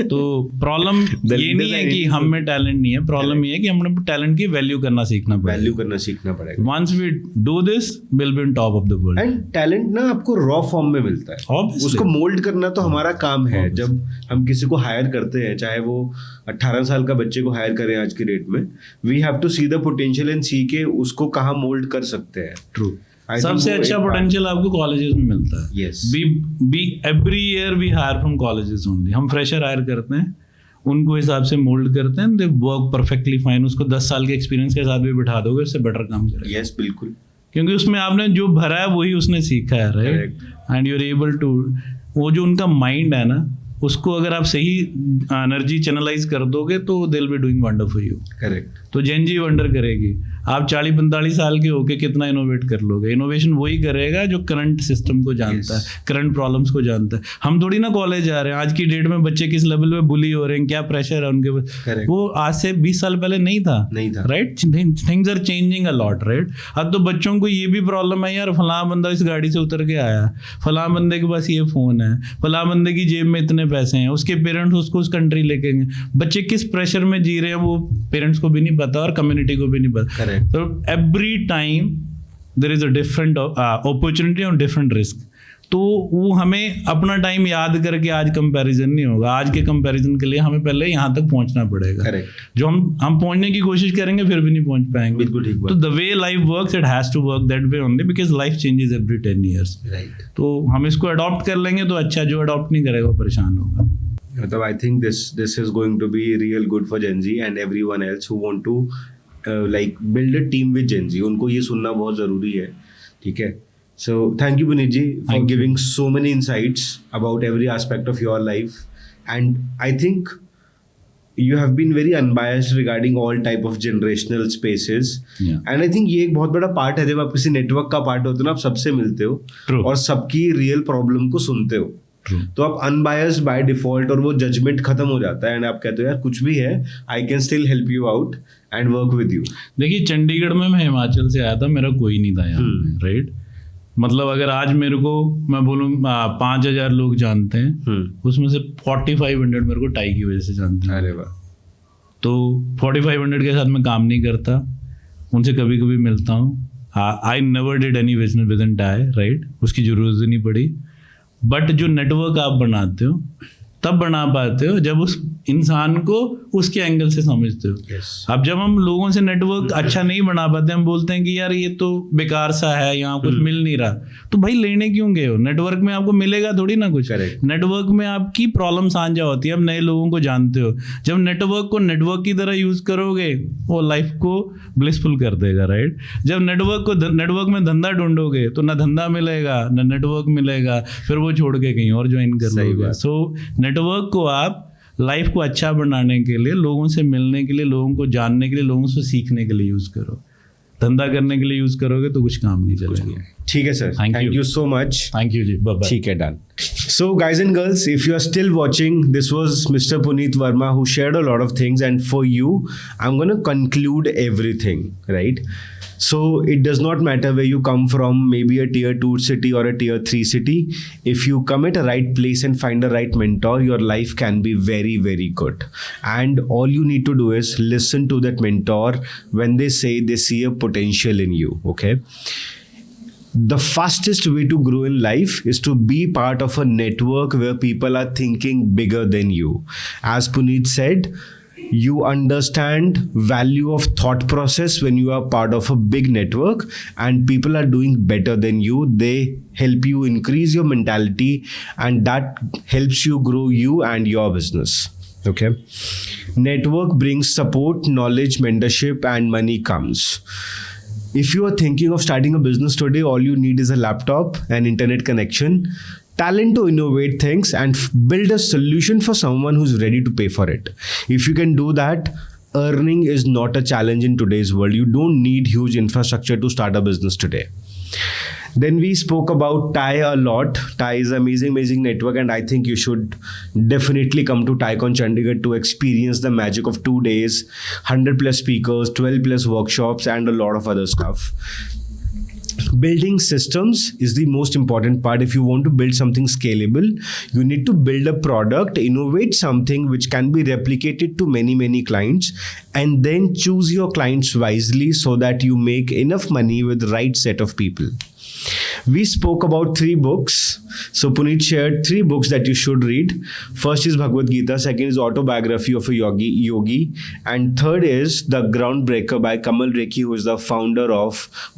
तो प्रॉब्लम ये नहीं है कि हम में टैलेंट नहीं है, प्रॉब्लम ये है कि हमने टैलेंट की वैल्यू करना सीखना पड़ेगा। वैल्यू करना सीखना पड़ेगा। Once we do this, will be on top of the world. And talent ना आपको रॉ फॉर्म में मिलता है। Obviously. उसको मोल्ड करना तो हमारा काम है। जब हम किसी को हायर करते हैं, चाहे वो 18 साल का बच्चे को हायर करें आज की डेट में, we have to see the potential and see के उसको कहाँ मोल्ड कर सकते हैं। ट्रू। सबसे अच्छा पोटेंशियल आपको कॉलेजेस में मिलता है। Yes. Be every year we hire from colleges only. हम फ्रेशर हायर करते हैं, उनको हिसाब से मोल्ड करते हैं, दे वर्क परफेक्टली फाइन। उसको 10 साल के एक्सपीरियंस के साथ भी बिठा दोगे, उससे बेटर काम करेगा। यस, बिल्कुल। क्योंकि उसमें आपने जो भरा है वही उसने सीखा है, right? And you are able to, वो जो उनका माइंड है ना, उसको अगर आप सही एनर्जी चैनलाइज कर दोगे तो they will be doing wonder for you. Correct. तो जेनजी वंडर करेगी। आप 40-45 साल के होके कितना इनोवेट कर लोगे? इनोवेशन वही करेगा जो करंट सिस्टम को जानता है, करंट प्रॉब्लम्स को जानता है। हम थोड़ी ना कॉलेज जा रहे हैं। आज की डेट में बच्चे किस लेवल पे बुली हो रहे हैं, क्या प्रेशर है उनके ऊपर, वो आज से 20 साल पहले नहीं था, right? Things are changing a lot, right? अब तो बच्चों को ये भी प्रॉब्लम है, यार फलां बंदा इस गाड़ी से उतर के आया, फलां बंदे के पास ये फोन है, फलां बंदे की जेब में इतने पैसे हैं, उसके पेरेंट्स उसको उस कंट्री लेके गए। बच्चे किस प्रेशर में जी रहे हैं वो पेरेंट्स को भी नहीं पता और कम्युनिटी को भी नहीं पता। तो every time there is a different opportunity और डिफरेंट रिस्क। तो वो हमें अपना टाइम याद करके आज कंपैरिजन नहीं होगा। आज के कंपैरिजन के लिए हमें पहले यहाँ तक पहुंचना पड़ेगा। करेक्ट। जो हम पहुंचने की कोशिश करेंगे फिर भी नहीं पहुंच पाएंगे। बिल्कुल ठीक बात। तो the way life works, it has to work that way only, because life changes every 10 years। Right. तो हम इसको अडॉप्ट कर लेंगे तो अच्छा, जो अडॉप्ट नहीं करेगा वो परेशान होगा। मतलब I think this is going to be real good for Gen Z and everyone else who want to like build a team with Gen Z. उनको ये सुनना बहुत ज़रूरी है। ठीक है। So thank you Puneet ji for giving so many insights about every aspect of your life, and I think you have been very unbiased regarding all type of generational spaces. Yeah. And I think ये एक बहुत बड़ा part है। जब आप किसी network का part होते हो ना, आप सबसे मिलते हो True. और सबकी रियल प्रॉब्लम को सुनते हो। तो आप अनबायस्ड बाय डिफॉल्ट, और वो जजमेंट खत्म हो जाता है एंड आप कहते हो यार कुछ भी है, I can still help you out and work with you. देखिए, चंडीगढ़ में मैं हिमाचल से आया था, मेरा कोई नहीं था यहाँ पे, राइट? मतलब अगर आज मेरे को मैं बोलूँ 5,000 लोग जानते हैं, उसमें से 4,500 मेरे को टाई की वजह से जानते हैं। अरे वाह। तो 4,500 के साथ मैं काम नहीं करता, उनसे कभी कभी मिलता हूँ। I never did any business with in tie, right, उसकी जरूरत ही नहीं पड़ी। बट जो नेटवर्क आप बनाते हो तब बना पाते हो जब उस इंसान को उसके एंगल से समझते हो। Yes. अब जब हम लोगों से नेटवर्क अच्छा नहीं बना पाते, हम बोलते हैं कि यार ये तो बेकार सा है, यहाँ कुछ मिल नहीं रहा, तो भाई लेने क्यों गए हो? नेटवर्क में आपको मिलेगा थोड़ी ना कुछ। Correct. नेटवर्क में आपकी प्रॉब्लम साझा होती है, आप नए लोगों को जानते हो। जब नेटवर्क को नेटवर्क की तरह यूज करोगे वो लाइफ को ब्लिसफुल कर देगा, राइट। जब नेटवर्क में धंधा ढूंढोगे तो ना धंधा मिलेगा ना नेटवर्क मिलेगा, फिर वो छोड़ के कहीं और ज्वाइन कर लोगे। सो नेटवर्क को आप लाइफ को अच्छा बनाने के लिए, लोगों से मिलने के लिए, लोगों को जानने के लिए, लोगों से सीखने के लिए यूज करो। धंधा करने के लिए यूज करोगे तो कुछ काम नहीं चलेगा। ठीक है sir, Thank thank you. You so much. Thank you ji, bye bye. ठीक है, done. So guys and girls, if you are still watching, this was Mr. Puneet Verma who shared a lot of things, and for you I'm going to conclude everything, right? So it does not matter where you come from, maybe a tier 2 city or a tier 3 city. If you come at a right place and find a right mentor, your life can be very, very good. And all you need to do is listen to that mentor when they say they see a potential in you, okay? The fastest way to grow in life is to be part of a network where people are thinking bigger than you. As Puneet said, you understand value of thought process when you are part of a big network and people are doing better than you. They help you increase your mentality and that helps you grow you and your business. Okay. Network brings support, knowledge, mentorship, and money comes. If you are thinking of starting a business today, all you need is a laptop, an internet connection, talent to innovate things, and build a solution for someone who's ready to pay for it. If you can do that, earning is not a challenge in today's world. You don't need huge infrastructure to start a business today. Then we spoke about TIE a lot. TIE is an amazing network, and I think you should definitely come to TIECon Chandigarh to experience the magic of 2 days, 100 plus speakers, 12 plus workshops, and a lot of other stuff. Building systems is the most important part. If you want to build something scalable, you need to build a product, innovate something which can be replicated to many clients, and then choose your clients wisely so that you make enough money with the right set of people. We spoke about 3 books. So Puneet shared 3 books that you should read. First is Bhagavad Gita, second is Autobiography of a Yogi, and third is The Groundbreaker by Kamal Rekhi, who is the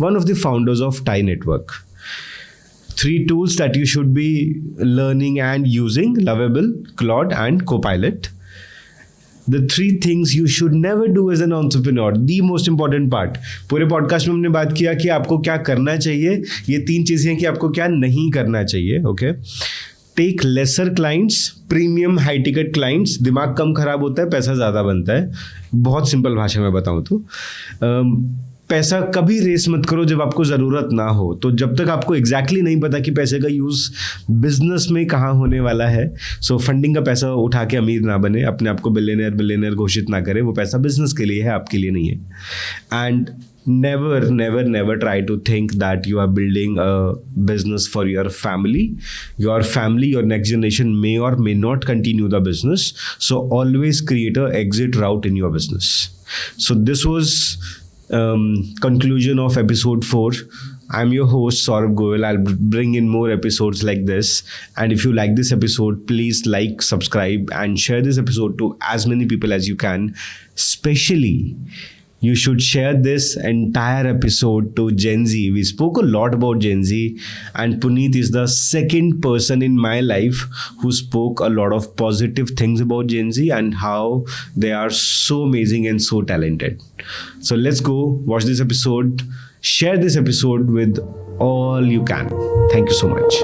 one of the founders of TIE Network. 3 tools that you should be learning and using: Lovable, Claude, and Copilot. The 3 things you should never do as an entrepreneur. The most important part. पूरे podcast में हमने बात किया कि आपको क्या करना चाहिए, ये 3 चीज़ें हैं कि आपको क्या नहीं करना चाहिए. Okay. Take lesser clients, premium high ticket clients. दिमाग कम खराब होता है, पैसा ज़्यादा बनता है. बहुत सिंपल भाषा में बताऊँ तो पैसा कभी रेस मत करो जब आपको ज़रूरत ना हो. तो जब तक आपको एग्जैक्टली नहीं पता कि पैसे का यूज़ बिजनेस में कहाँ होने वाला है, सो फंडिंग का पैसा उठा के अमीर ना बने, अपने आप को बिलियनर घोषित ना करें. वो पैसा बिजनेस के लिए है, आपके लिए नहीं है. And never try to think that you are building a business for your family. Your next generation may or may not continue the business. So always create a exit route in your business. So this was conclusion of episode 4. I'm your host Saurabh Goyal. I'll bring in more episodes like this. And if you like this episode, please like, subscribe, and share this episode to as many people as you can. Especially, you should share this entire episode to Gen Z. We spoke a lot about Gen Z, and Puneet is the second person in my life who spoke a lot of positive things about Gen Z and how they are so amazing and so talented. So let's go watch this episode. Share this episode with all you can. Thank you so much.